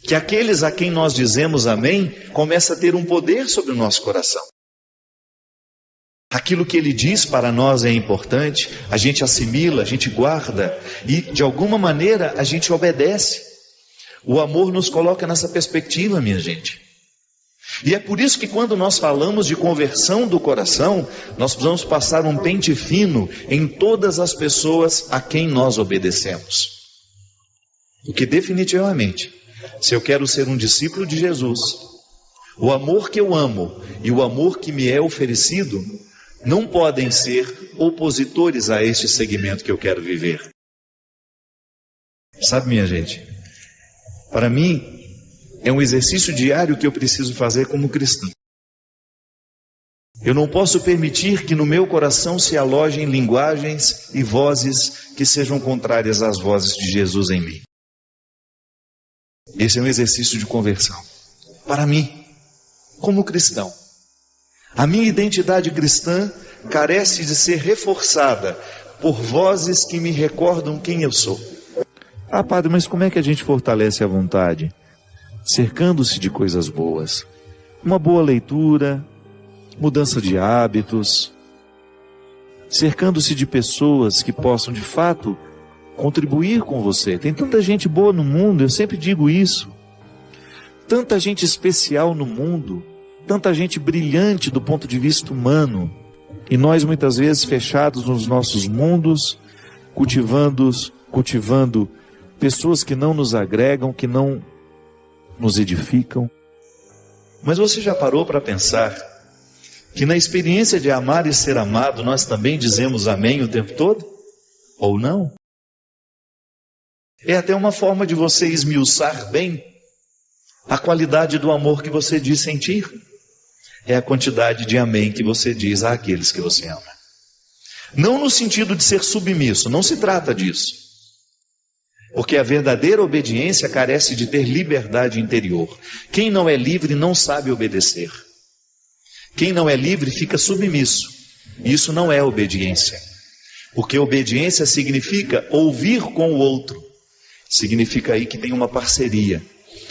que aqueles a quem nós dizemos amém, começa a ter um poder sobre o nosso coração. Aquilo que ele diz para nós é importante, a gente assimila, a gente guarda e de alguma maneira a gente obedece. O amor nos coloca nessa perspectiva, minha gente. E é por isso que quando nós falamos de conversão do coração, nós precisamos passar um pente fino em todas as pessoas a quem nós obedecemos. Porque definitivamente, se eu quero ser um discípulo de Jesus, o amor que eu amo e o amor que me é oferecido não podem ser opositores a este segmento que eu quero viver. Sabe, minha gente, para mim é um exercício diário que eu preciso fazer como cristão. Eu não posso permitir que no meu coração se alojem linguagens e vozes que sejam contrárias às vozes de Jesus em mim. Esse é um exercício de conversão. Para mim, como cristão, a minha identidade cristã carece de ser reforçada por vozes que me recordam quem eu sou. Ah, padre, mas como é que a gente fortalece a vontade? Cercando-se de coisas boas. Uma boa leitura, mudança de hábitos, cercando-se de pessoas que possam de fato contribuir com você. Tem tanta gente boa no mundo, eu sempre digo isso. Tanta gente especial no mundo, tanta gente brilhante do ponto de vista humano, e nós muitas vezes fechados nos nossos mundos, cultivando pessoas que não nos agregam, que não nos edificam. Mas você já parou para pensar que na experiência de amar e ser amado, nós também dizemos amém o tempo todo? Ou não? É até uma forma de você esmiuçar bem a qualidade do amor que você diz sentir. É a quantidade de amém que você diz àqueles que você ama. Não no sentido de ser submisso, não se trata disso. Porque a verdadeira obediência carece de ter liberdade interior. Quem não é livre não sabe obedecer. Quem não é livre fica submisso. Isso não é obediência. Porque obediência significa ouvir com o outro. Significa aí que tem uma parceria.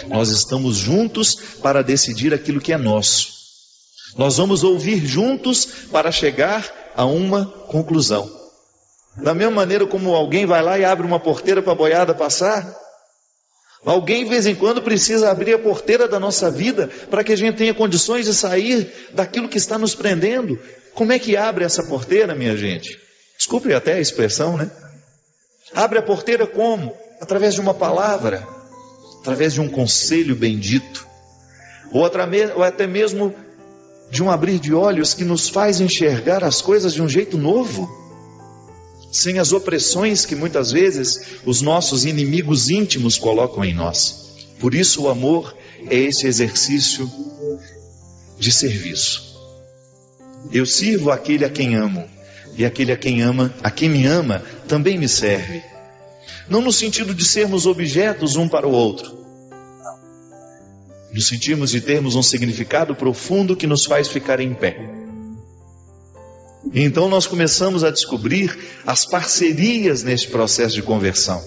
Nós estamos juntos para decidir aquilo que é nosso. Nós vamos ouvir juntos para chegar a uma conclusão. Da mesma maneira como alguém vai lá e abre uma porteira para a boiada passar, alguém de vez em quando precisa abrir a porteira da nossa vida para que a gente tenha condições de sair daquilo que está nos prendendo. Como é que abre essa porteira, minha gente? Desculpe até a expressão, né? Abre a porteira como? Através de uma palavra, através de um conselho bendito. ou até mesmo de um abrir de olhos que nos faz enxergar as coisas de um jeito novo, sem as opressões que muitas vezes os nossos inimigos íntimos colocam em nós. Por isso o amor é esse exercício de serviço. Eu sirvo aquele a quem amo, e aquele a quem me ama, também me serve. Não no sentido de sermos objetos um para o outro, no sentido de termos um significado profundo que nos faz ficar em pé. E então nós começamos a descobrir as parcerias neste processo de conversão.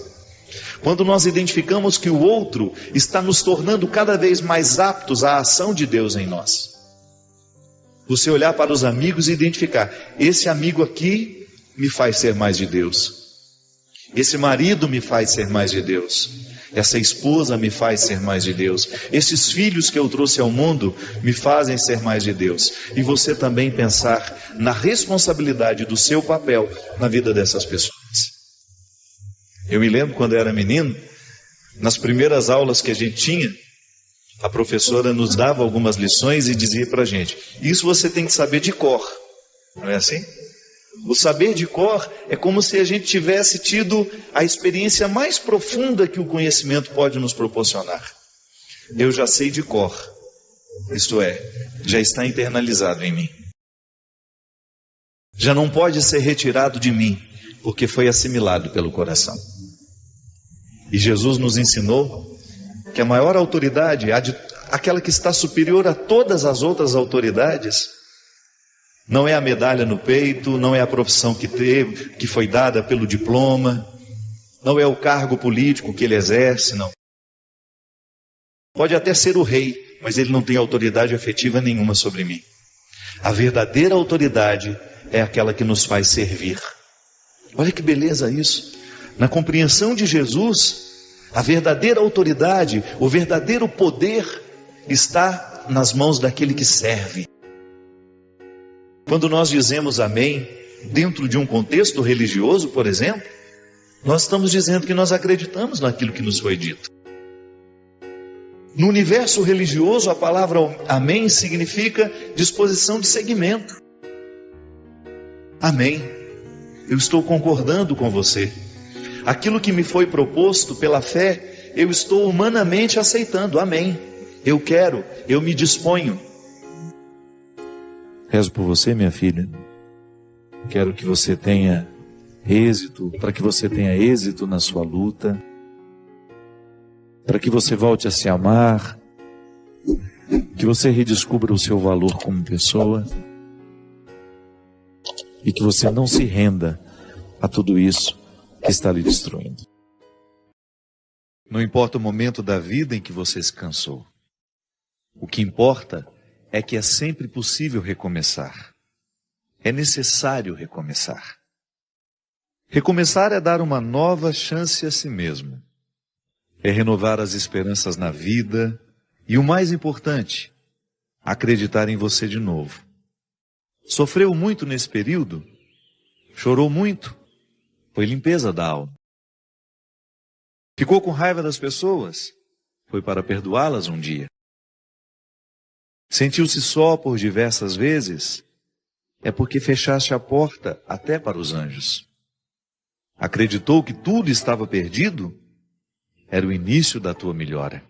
Quando nós identificamos que o outro está nos tornando cada vez mais aptos à ação de Deus em nós. Você olhar para os amigos e identificar: esse amigo aqui me faz ser mais de Deus. Esse marido me faz ser mais de Deus. Essa esposa me faz ser mais de Deus. Esses filhos que eu trouxe ao mundo me fazem ser mais de Deus. E você também pensar na responsabilidade do seu papel na vida dessas pessoas. Eu me lembro quando eu era menino, nas primeiras aulas que a gente tinha, a professora nos dava algumas lições e dizia para a gente: isso você tem que saber de cor. Não é assim? O saber de cor é como se a gente tivesse tido a experiência mais profunda que o conhecimento pode nos proporcionar. Eu já sei de cor, isto é, já está internalizado em mim. Já não pode ser retirado de mim, porque foi assimilado pelo coração. E Jesus nos ensinou que a maior autoridade, aquela que está superior a todas as outras autoridades, não é a medalha no peito, não é a profissão que foi dada pelo diploma, não é o cargo político que ele exerce, não. Pode até ser o rei, mas ele não tem autoridade efetiva nenhuma sobre mim. A verdadeira autoridade é aquela que nos faz servir. Olha que beleza isso. Na compreensão de Jesus, a verdadeira autoridade, o verdadeiro poder está nas mãos daquele que serve. Quando nós dizemos amém, dentro de um contexto religioso, por exemplo, nós estamos dizendo que nós acreditamos naquilo que nos foi dito. No universo religioso, a palavra amém significa disposição de seguimento. Amém. Eu estou concordando com você. Aquilo que me foi proposto pela fé, eu estou humanamente aceitando. Amém. Eu quero, eu me disponho. Rezo por você, minha filha. Quero que você tenha êxito, para que você tenha êxito na sua luta, para que você volte a se amar, que você redescubra o seu valor como pessoa e que você não se renda a tudo isso que está lhe destruindo. Não importa o momento da vida em que você se cansou. O que importa é que é sempre possível recomeçar. É necessário recomeçar. Recomeçar é dar uma nova chance a si mesmo. É renovar as esperanças na vida e, o mais importante, acreditar em você de novo. Sofreu muito nesse período? Chorou muito? Foi limpeza da alma. Ficou com raiva das pessoas? Foi para perdoá-las um dia. Sentiu-se só por diversas vezes? É porque fechaste a porta até para os anjos. Acreditou que tudo estava perdido? Era o início da tua melhora.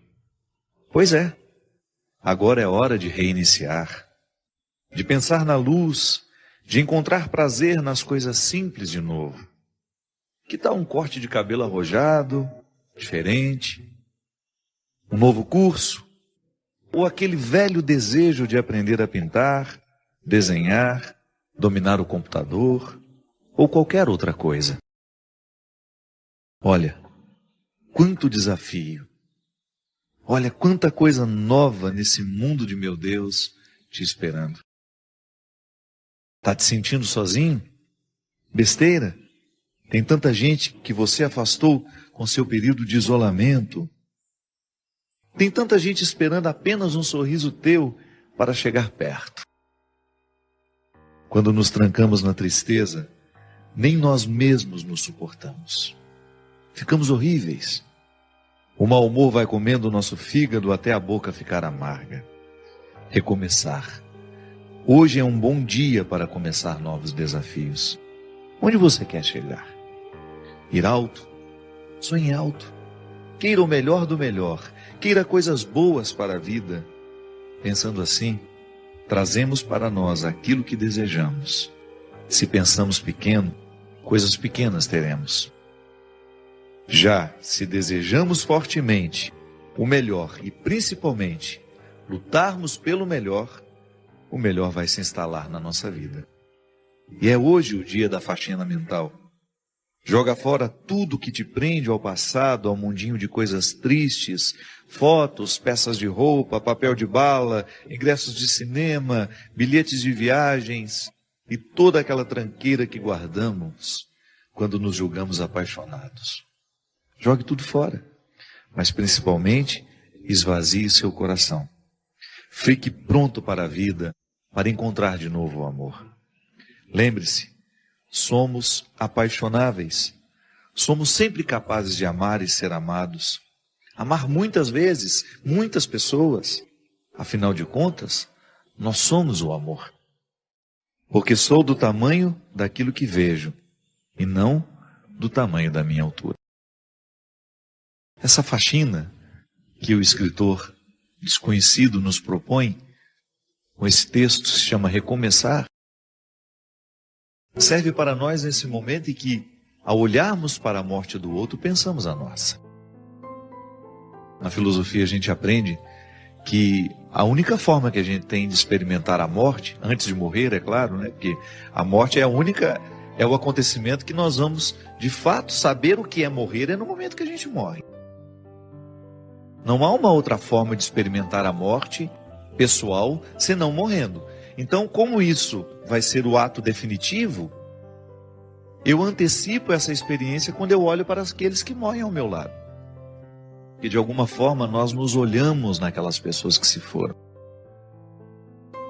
Pois é, agora é hora de reiniciar, de pensar na luz, de encontrar prazer nas coisas simples de novo. Que tal um corte de cabelo arrojado, diferente? Um novo curso? Ou aquele velho desejo de aprender a pintar, desenhar, dominar o computador, ou qualquer outra coisa? Olha, quanto desafio! Olha quanta coisa nova nesse mundo de meu Deus te esperando. Está te sentindo sozinho? Besteira? Tem tanta gente que você afastou com seu período de isolamento. Tem tanta gente esperando apenas um sorriso teu para chegar perto. Quando nos trancamos na tristeza, nem nós mesmos nos suportamos. Ficamos horríveis. O mau humor vai comendo o nosso fígado até a boca ficar amarga. recomeçar. Hoje é um bom dia para começar novos desafios. Onde você quer chegar? Ir alto? Sonhe alto. Queira o melhor do melhor. Queira coisas boas para a vida. Pensando assim, trazemos para nós aquilo que desejamos. Se pensamos pequeno, coisas pequenas teremos. Já se desejamos fortemente o melhor e principalmente lutarmos pelo melhor, o melhor vai se instalar na nossa vida. E é hoje o dia da faxina mental. Joga fora tudo que te prende ao passado, ao mundinho de coisas tristes, fotos, peças de roupa, papel de bala, ingressos de cinema, bilhetes de viagens e toda aquela tranqueira que guardamos quando nos julgamos apaixonados. Jogue tudo fora, mas principalmente esvazie seu coração. Fique pronto para a vida, para encontrar de novo o amor. Lembre-se, somos apaixonáveis. Somos sempre capazes de amar e ser amados. Amar muitas vezes, muitas pessoas. Afinal de contas, nós somos o amor. Porque sou do tamanho daquilo que vejo, e não do tamanho da minha altura. Essa faxina que o escritor desconhecido nos propõe, com esse texto se chama Recomeçar, serve para nós nesse momento em que, ao olharmos para a morte do outro, pensamos a nossa. Na filosofia a gente aprende que a única forma que a gente tem de experimentar a morte, antes de morrer, é claro, né? Porque a morte é o acontecimento que nós vamos, de fato, saber o que é morrer é no momento que a gente morre. Não há uma outra forma de experimentar a morte pessoal senão morrendo. Então, como isso vai ser o ato definitivo, eu antecipo essa experiência quando eu olho para aqueles que morrem ao meu lado. E de alguma forma nós nos olhamos naquelas pessoas que se foram.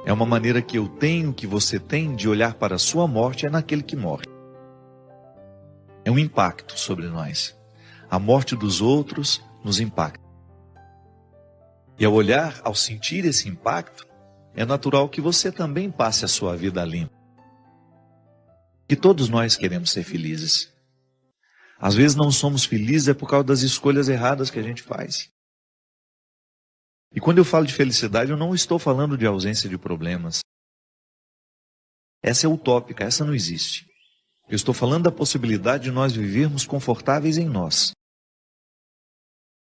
É uma maneira que eu tenho, que você tem, de olhar para a sua morte, é naquele que morre. É um impacto sobre nós. A morte dos outros nos impacta. E ao olhar, ao sentir esse impacto, é natural que você também passe a sua vida limpa. Que todos nós queremos ser felizes. Às vezes não somos felizes é por causa das escolhas erradas que a gente faz. E quando eu falo de felicidade, eu não estou falando de ausência de problemas. Essa é utópica, essa não existe. Eu estou falando da possibilidade de nós vivermos confortáveis em nós.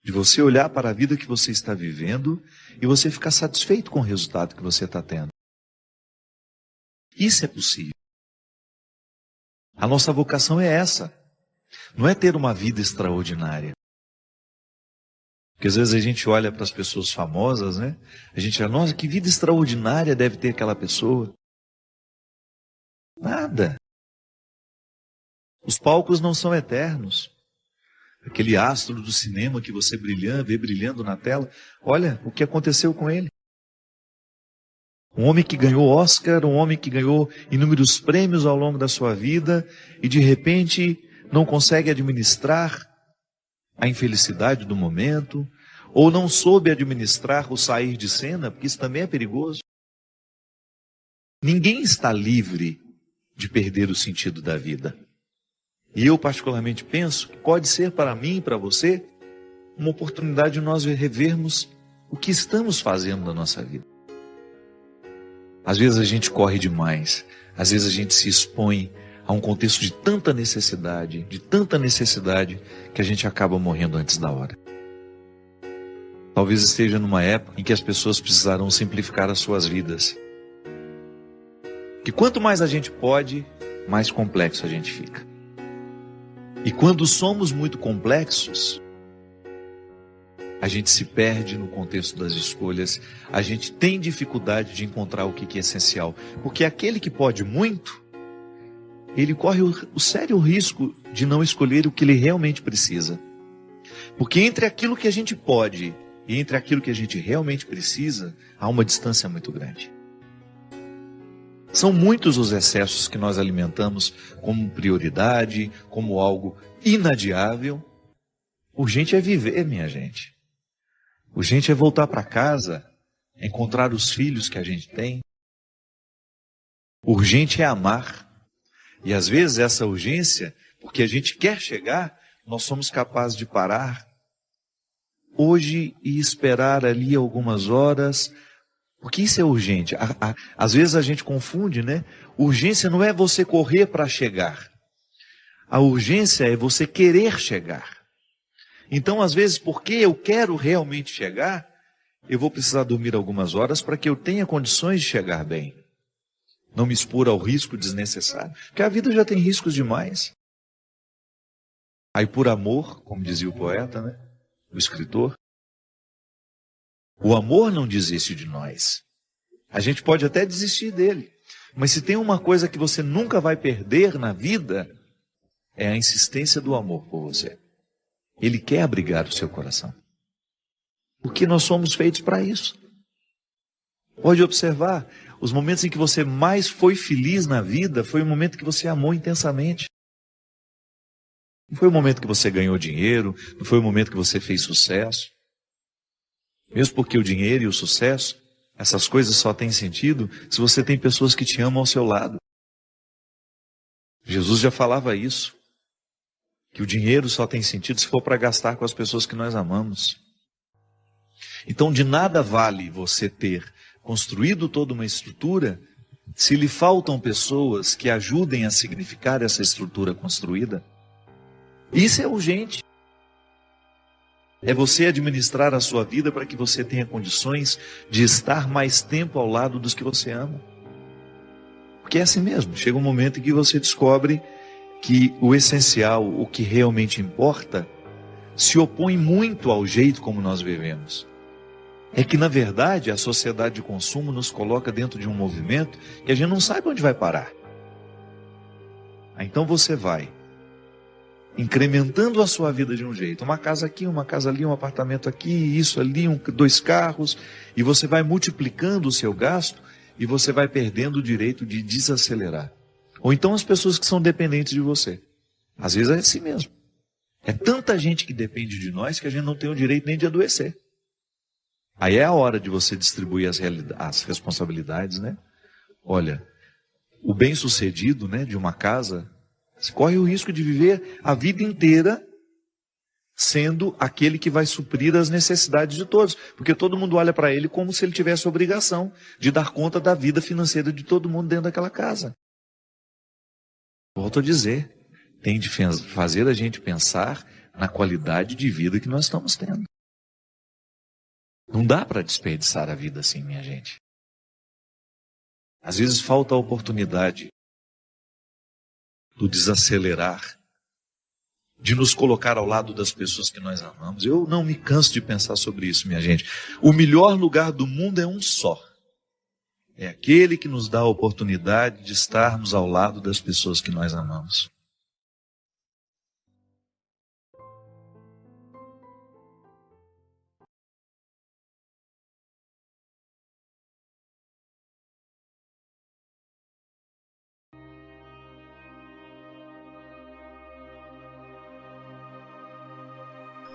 De você olhar para a vida que você está vivendo e você ficar satisfeito com o resultado que você está tendo. Isso é possível. A nossa vocação é essa. Não é ter uma vida extraordinária. Porque às vezes a gente olha para as pessoas famosas, né? A gente fala, nossa, que vida extraordinária deve ter aquela pessoa. Nada. Os palcos não são eternos. Aquele astro do cinema que você vê brilhando na tela, olha o que aconteceu com ele. Um homem que ganhou Oscar, um homem que ganhou inúmeros prêmios ao longo da sua vida e de repente não consegue administrar a infelicidade do momento, ou não soube administrar o sair de cena, porque isso também é perigoso. Ninguém está livre de perder o sentido da vida. E eu particularmente penso que pode ser para mim e para você uma oportunidade de nós revermos o que estamos fazendo na nossa vida. Às vezes a gente corre demais, às vezes a gente se expõe a um contexto de tanta necessidade, que a gente acaba morrendo antes da hora. Talvez esteja numa época em que as pessoas precisarão simplificar as suas vidas. Que quanto mais a gente pode, mais complexo a gente fica. E quando somos muito complexos, a gente se perde no contexto das escolhas, a gente tem dificuldade de encontrar o que é essencial. Porque aquele que pode muito, ele corre o sério risco de não escolher o que ele realmente precisa. Porque entre aquilo que a gente pode e entre aquilo que a gente realmente precisa, há uma distância muito grande. São muitos os excessos que nós alimentamos como prioridade, como algo inadiável. Urgente é viver, minha gente. Urgente é voltar para casa encontrar os filhos que a gente tem. Urgente é amar. E às vezes essa urgência, porque a gente quer chegar, nós somos capazes de parar hoje e esperar ali algumas horas, porque isso é urgente. Às vezes a gente confunde, né? Urgência não é você correr para chegar. A urgência é você querer chegar. Então, às vezes, porque eu quero realmente chegar, eu vou precisar dormir algumas horas para que eu tenha condições de chegar bem. Não me expor ao risco desnecessário, porque a vida já tem riscos demais. Aí por amor, como dizia o poeta, né? O escritor, o amor não desiste de nós. A gente pode até desistir dele, mas se tem uma coisa que você nunca vai perder na vida, é a insistência do amor por você. Ele quer abrigar o seu coração, porque nós somos feitos para isso. Pode observar, os momentos em que você mais foi feliz na vida, foi o momento que você amou intensamente. Não foi o momento que você ganhou dinheiro, não foi o momento que você fez sucesso. Mesmo porque o dinheiro e o sucesso, essas coisas só têm sentido se você tem pessoas que te amam ao seu lado. Jesus já falava isso, que o dinheiro só tem sentido se for para gastar com as pessoas que nós amamos. Então de nada vale você ter construído toda uma estrutura se lhe faltam pessoas que ajudem a significar essa estrutura construída. Isso é urgente. É você administrar a sua vida para que você tenha condições de estar mais tempo ao lado dos que você ama. Porque é assim mesmo. Chega um momento em que você descobre que o essencial, o que realmente importa, se opõe muito ao jeito como nós vivemos. É que, na verdade, a sociedade de consumo nos coloca dentro de um movimento que a gente não sabe onde vai parar. Então você vai incrementando a sua vida de um jeito, uma casa aqui, uma casa ali, um apartamento aqui, isso ali, 2 carros, e você vai multiplicando o seu gasto e você vai perdendo o direito de desacelerar. Ou então as pessoas que são dependentes de você. Às vezes é assim mesmo. É tanta gente que depende de nós que a gente não tem o direito nem de adoecer. Aí é a hora de você distribuir as responsabilidades, né? Olha, o bem-sucedido, né, de uma casa, você corre o risco de viver a vida inteira sendo aquele que vai suprir as necessidades de todos. Porque todo mundo olha para ele como se ele tivesse a obrigação de dar conta da vida financeira de todo mundo dentro daquela casa. Volto a dizer, tem de fazer a gente pensar na qualidade de vida que nós estamos tendo. Não dá para desperdiçar a vida assim, minha gente. Às vezes falta a oportunidade do desacelerar, de nos colocar ao lado das pessoas que nós amamos. Eu não me canso de pensar sobre isso, minha gente. O melhor lugar do mundo é um só. É aquele que nos dá a oportunidade de estarmos ao lado das pessoas que nós amamos.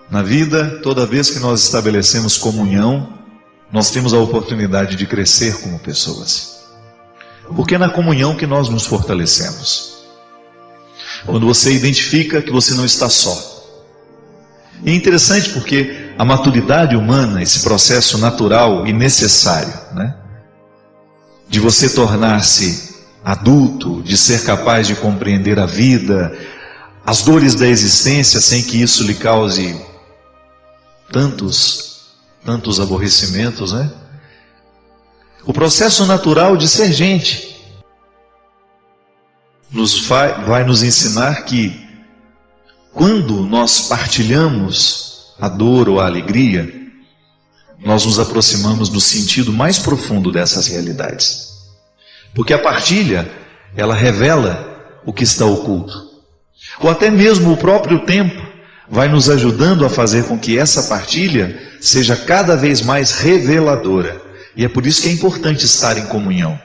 Na vida, toda vez que nós estabelecemos comunhão, nós temos a oportunidade de crescer como pessoas. Porque é na comunhão que nós nos fortalecemos. Quando você identifica que você não está só. E é interessante porque a maturidade humana, esse processo natural e necessário, né, de você tornar-se adulto, de ser capaz de compreender a vida, as dores da existência sem que isso lhe cause tantos aborrecimentos, né? O processo natural de ser gente vai nos ensinar que quando nós partilhamos a dor ou a alegria, nós nos aproximamos do sentido mais profundo dessas realidades. Porque a partilha, ela revela o que está oculto. Ou até mesmo o próprio tempo vai nos ajudando a fazer com que essa partilha seja cada vez mais reveladora. E é por isso que é importante estar em comunhão.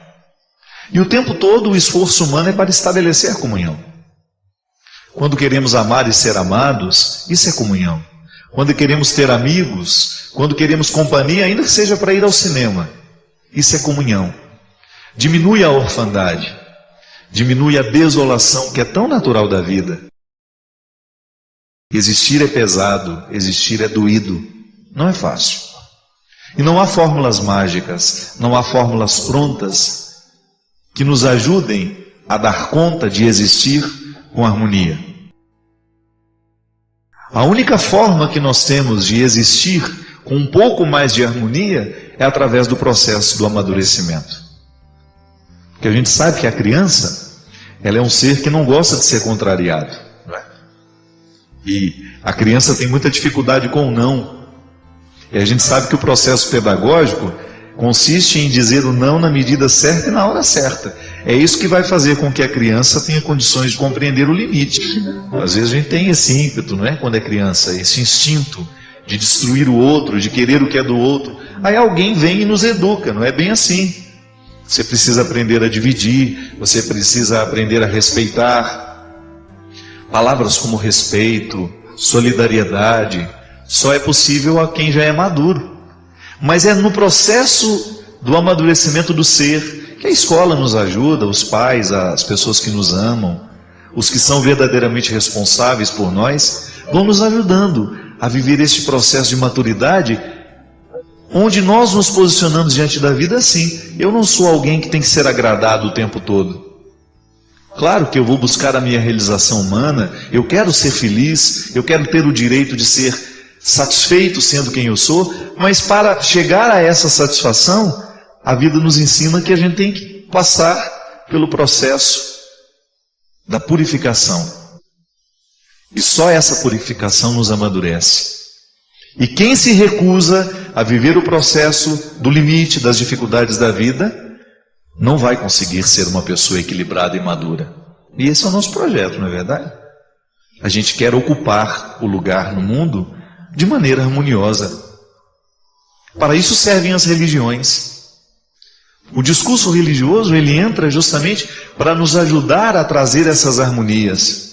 E o tempo todo o esforço humano é para estabelecer comunhão. Quando queremos amar e ser amados, isso é comunhão. quando queremos ter amigos, quando queremos companhia, ainda que seja para ir ao cinema. Isso é comunhão. Diminui a orfandade, diminui a desolação que é tão natural da vida. Existir é pesado, existir é doído, não é fácil. E não há fórmulas mágicas, não há fórmulas prontas que nos ajudem a dar conta de existir com harmonia. A única forma que nós temos de existir com um pouco mais de harmonia é através do processo do amadurecimento. Porque a gente sabe que a criança, ela é um ser que não gosta de ser contrariado. E a criança tem muita dificuldade com o não. E a gente sabe que o processo pedagógico consiste em dizer o não na medida certa e na hora certa. É isso que vai fazer com que a criança tenha condições de compreender o limite. Às vezes a gente tem esse ímpeto, não é? Quando é criança, esse instinto de destruir o outro, de querer o que é do outro. Aí alguém vem e nos educa, não é bem assim. Você precisa aprender a dividir, você precisa aprender a respeitar. Palavras como respeito, solidariedade, só é possível a quem já é maduro. Mas é no processo do amadurecimento do ser que a escola nos ajuda, os pais, as pessoas que nos amam, os que são verdadeiramente responsáveis por nós, vão nos ajudando a viver este processo de maturidade, onde nós nos posicionamos diante da vida assim. Eu não sou alguém que tem que ser agradado o tempo todo. Claro que eu vou buscar a minha realização humana, eu quero ser feliz, eu quero ter o direito de ser satisfeito sendo quem eu sou, mas para chegar a essa satisfação, a vida nos ensina que a gente tem que passar pelo processo da purificação. E só essa purificação nos amadurece. E quem se recusa a viver o processo do limite, das dificuldades da vida, não vai conseguir ser uma pessoa equilibrada e madura. E esse é o nosso projeto, não é verdade? A gente quer ocupar o lugar no mundo de maneira harmoniosa. Para isso servem as religiões. O discurso religioso, ele entra justamente para nos ajudar a trazer essas harmonias.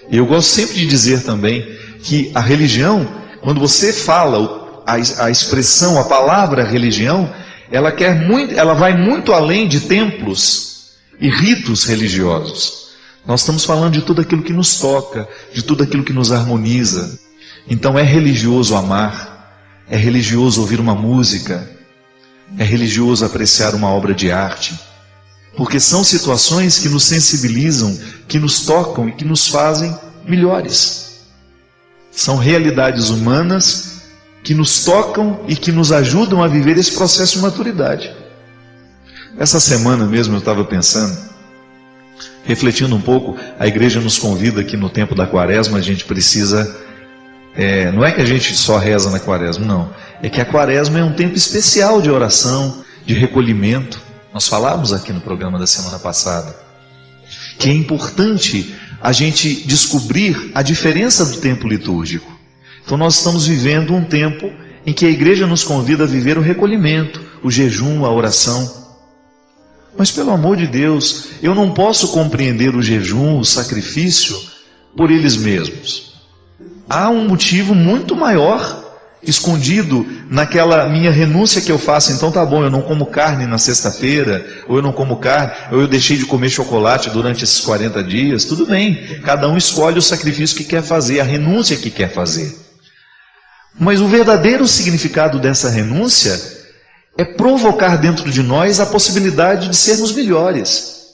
E eu gosto sempre de dizer também que a religião, quando você fala a expressão, a palavra religião, ela vai muito além de templos e ritos religiosos. Nós estamos falando de tudo aquilo que nos toca, de tudo aquilo que nos harmoniza. Então é religioso amar, é religioso ouvir uma música, é religioso apreciar uma obra de arte, porque são situações que nos sensibilizam, que nos tocam e que nos fazem melhores. São realidades humanas que nos tocam e que nos ajudam a viver esse processo de maturidade. Essa semana mesmo eu estava pensando, refletindo um pouco, a igreja nos convida que no tempo da quaresma a gente precisa, não é que a gente só reza na quaresma, não, é que a quaresma é um tempo especial de oração, de recolhimento. Nós falávamos aqui no programa da semana passada, que é importante a gente descobrir a diferença do tempo litúrgico. Então nós estamos vivendo um tempo em que a igreja nos convida a viver o recolhimento, o jejum, a oração. Mas pelo amor de Deus, eu não posso compreender o jejum, o sacrifício, por eles mesmos. Há um motivo muito maior escondido naquela minha renúncia que eu faço. Então tá bom, eu não como carne na sexta-feira, ou eu não como carne, ou eu deixei de comer chocolate durante esses 40 dias. Tudo bem, cada um escolhe o sacrifício que quer fazer, a renúncia que quer fazer. Mas o verdadeiro significado dessa renúncia é provocar dentro de nós a possibilidade de sermos melhores,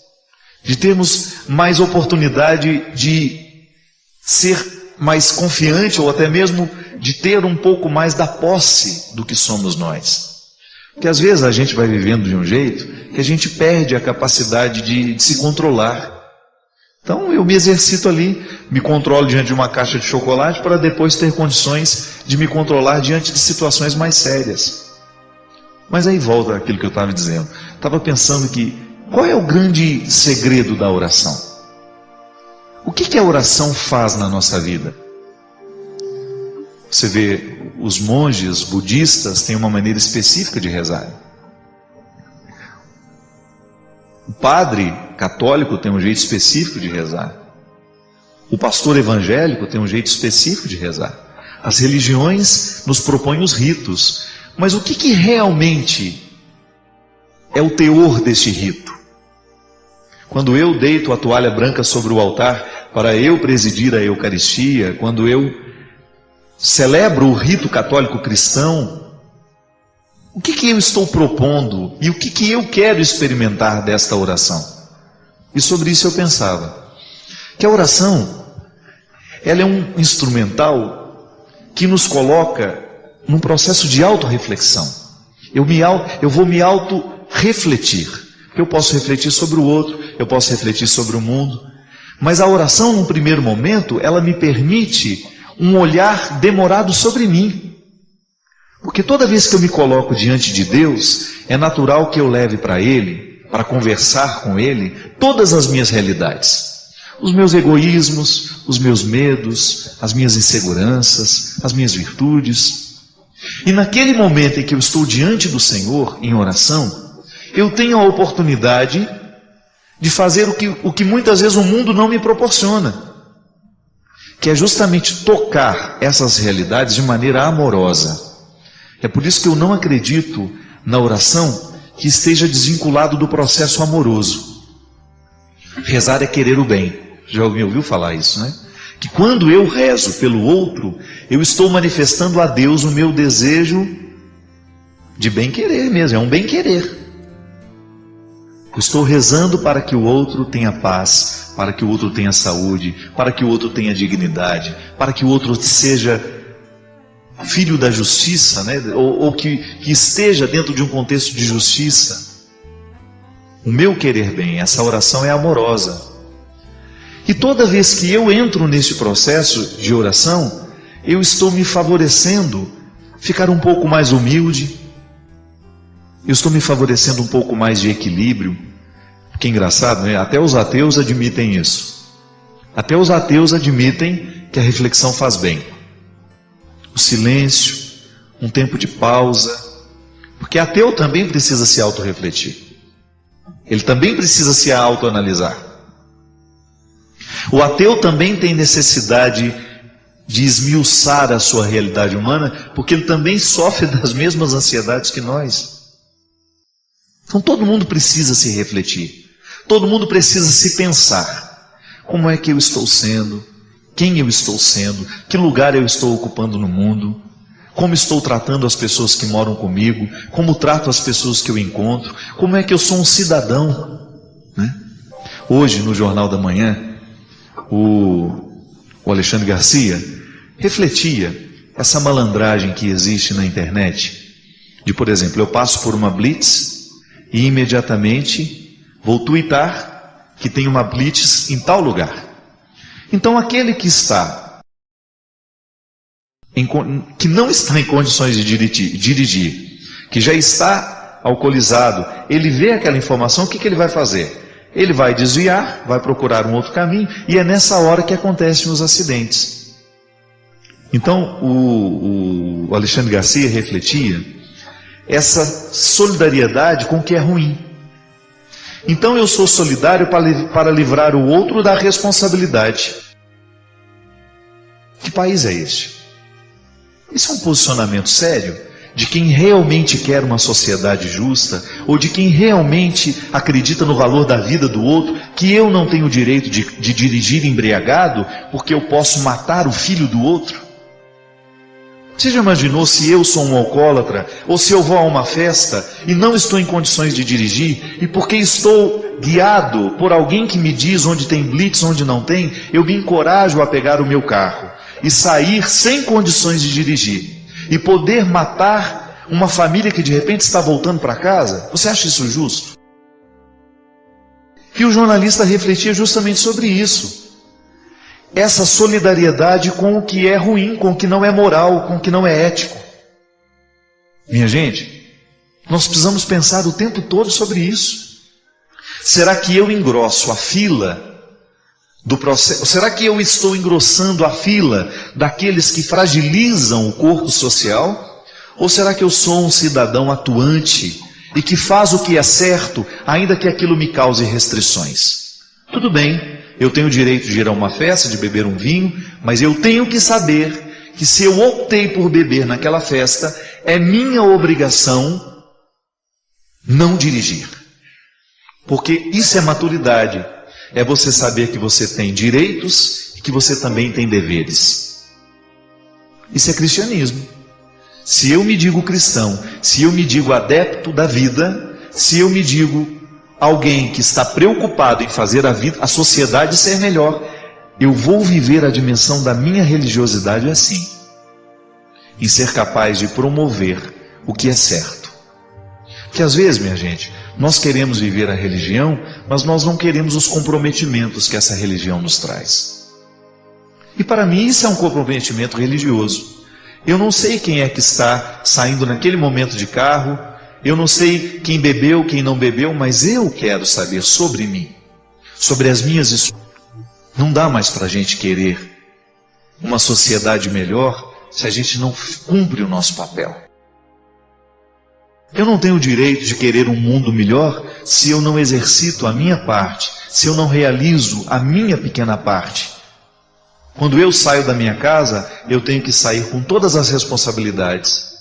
de termos mais oportunidade de ser mais confiante, ou até mesmo de ter um pouco mais da posse do que somos nós. Porque às vezes a gente vai vivendo de um jeito que a gente perde a capacidade de se controlar. Então eu me exercito ali, me controlo diante de uma caixa de chocolate para depois ter condições de me controlar diante de situações mais sérias. Mas aí volta aquilo que eu estava dizendo. Estava pensando que qual é o grande segredo da oração? O que a oração faz na nossa vida? Você vê, os monges budistas têm uma maneira específica de rezar. O padre católico tem um jeito específico de rezar. O pastor evangélico tem um jeito específico de rezar. As religiões nos propõem os ritos, mas o que realmente é o teor deste rito? Quando eu deito a toalha branca sobre o altar para eu presidir a Eucaristia, quando eu celebro o rito católico cristão, o que eu estou propondo e o que eu quero experimentar desta oração? E sobre isso eu pensava, que a oração, ela é um instrumental que nos coloca num processo de autorreflexão. Eu vou me auto-refletir. Eu posso refletir sobre o outro, eu posso refletir sobre o mundo, mas a oração, num primeiro momento, ela me permite um olhar demorado sobre mim. Porque toda vez que eu me coloco diante de Deus, é natural que eu leve para Ele, para conversar com Ele, todas as minhas realidades. Os meus egoísmos, os meus medos, as minhas inseguranças, as minhas virtudes. E naquele momento em que eu estou diante do Senhor, em oração, eu tenho a oportunidade de fazer o que muitas vezes o mundo não me proporciona, que é justamente tocar essas realidades de maneira amorosa. É por isso que eu não acredito na oração que esteja desvinculado do processo amoroso. Rezar é querer o bem. Já me ouviu falar isso, né? Que quando eu rezo pelo outro, eu estou manifestando a Deus o meu desejo de bem-querer mesmo, é um bem-querer. Eu estou rezando para que o outro tenha paz, para que o outro tenha saúde, para que o outro tenha dignidade, para que o outro seja filho da justiça, né? ou que esteja dentro de um contexto de justiça. O meu querer bem, essa oração é amorosa. E toda vez que eu entro neste processo de oração, eu estou me favorecendo ficar um pouco mais humilde, eu estou me favorecendo um pouco mais de equilíbrio. Que é engraçado, né? Até os ateus admitem isso. Até os ateus admitem que a reflexão faz bem. O silêncio, um tempo de pausa, porque ateu também precisa se autorrefletir. Ele também precisa se autoanalisar. O ateu também tem necessidade de esmiuçar a sua realidade humana, porque ele também sofre das mesmas ansiedades que nós. Então todo mundo precisa se refletir, todo mundo precisa se pensar. Como é que eu estou sendo? Quem eu estou sendo? Que lugar eu estou ocupando no mundo? Como estou tratando as pessoas que moram comigo? Como trato as pessoas que eu encontro? Como é que eu sou um cidadão? Né? Hoje, no Jornal da Manhã, o Alexandre Garcia refletia essa malandragem que existe na internet, de, por exemplo, eu passo por uma blitz e imediatamente vou tuitar que tem uma blitz em tal lugar. Então aquele que não está em condições de dirigir, que já está alcoolizado, ele vê aquela informação, o que ele vai fazer? Ele vai desviar, vai procurar um outro caminho, e é nessa hora que acontecem os acidentes. Então o Alexandre Garcia refletia essa solidariedade com o que é ruim. Então eu sou solidário para livrar o outro da responsabilidade. Que país é este? Esse é um posicionamento sério de quem realmente quer uma sociedade justa, ou de quem realmente acredita no valor da vida do outro, que eu não tenho o direito de dirigir embriagado, porque eu posso matar o filho do outro? Você já imaginou se eu sou um alcoólatra, ou se eu vou a uma festa e não estou em condições de dirigir, e porque estou guiado por alguém que me diz onde tem blitz, onde não tem, eu me encorajo a pegar o meu carro e sair sem condições de dirigir, e poder matar uma família que de repente está voltando para casa? Você acha isso justo? E o jornalista refletia justamente sobre isso. Essa solidariedade com o que é ruim, com o que não é moral, com o que não é ético. Minha gente, nós precisamos pensar o tempo todo sobre isso. Será que eu engrosso a fila do processo? Será que eu estou engrossando a fila daqueles que fragilizam o corpo social? Ou será que eu sou um cidadão atuante e que faz o que é certo, ainda que aquilo me cause restrições? Tudo bem, eu tenho o direito de ir a uma festa, de beber um vinho, mas eu tenho que saber que se eu optei por beber naquela festa, é minha obrigação não dirigir. Porque isso é maturidade. É você saber que você tem direitos e que você também tem deveres. Isso é cristianismo. Se eu me digo cristão, se eu me digo adepto da vida, se eu me digo alguém que está preocupado em fazer a sociedade ser melhor, eu vou viver a dimensão da minha religiosidade assim, em ser capaz de promover o que é certo. Porque às vezes, minha gente, nós queremos viver a religião, mas nós não queremos os comprometimentos que essa religião nos traz. E para mim isso é um comprometimento religioso. Eu não sei quem é que está saindo naquele momento de carro, eu não sei quem bebeu, quem não bebeu, mas eu quero saber sobre mim, sobre as minhas escolhas. Não dá mais para a gente querer uma sociedade melhor se a gente não cumpre o nosso papel. Eu não tenho o direito de querer um mundo melhor se eu não exercito a minha parte, se eu não realizo a minha pequena parte. Quando eu saio da minha casa, eu tenho que sair com todas as responsabilidades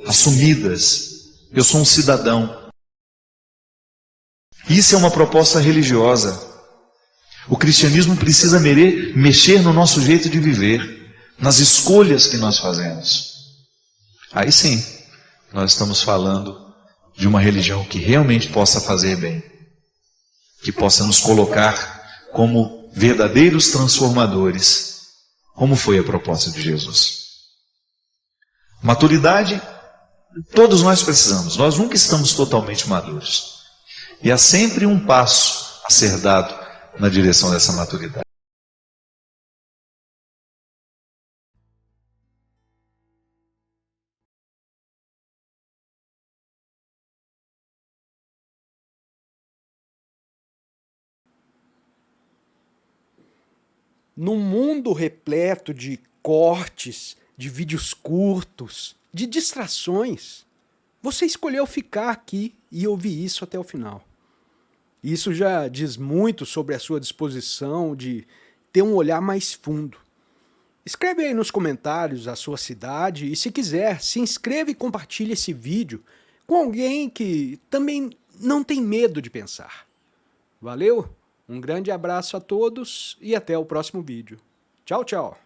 assumidas. Eu sou um cidadão. Isso é uma proposta religiosa. O cristianismo precisa mexer no nosso jeito de viver, nas escolhas que nós fazemos. Aí sim, nós estamos falando de uma religião que realmente possa fazer bem, que possa nos colocar como verdadeiros transformadores, como foi a proposta de Jesus. Maturidade, todos nós precisamos, nós nunca estamos totalmente maduros. E há sempre um passo a ser dado na direção dessa maturidade. Num mundo repleto de cortes, de vídeos curtos, de distrações, você escolheu ficar aqui e ouvir isso até o final. Isso já diz muito sobre a sua disposição de ter um olhar mais fundo. Escreve aí nos comentários a sua cidade e, se quiser, se inscreva e compartilhe esse vídeo com alguém que também não tem medo de pensar. Valeu? Um grande abraço a todos e até o próximo vídeo. Tchau, tchau!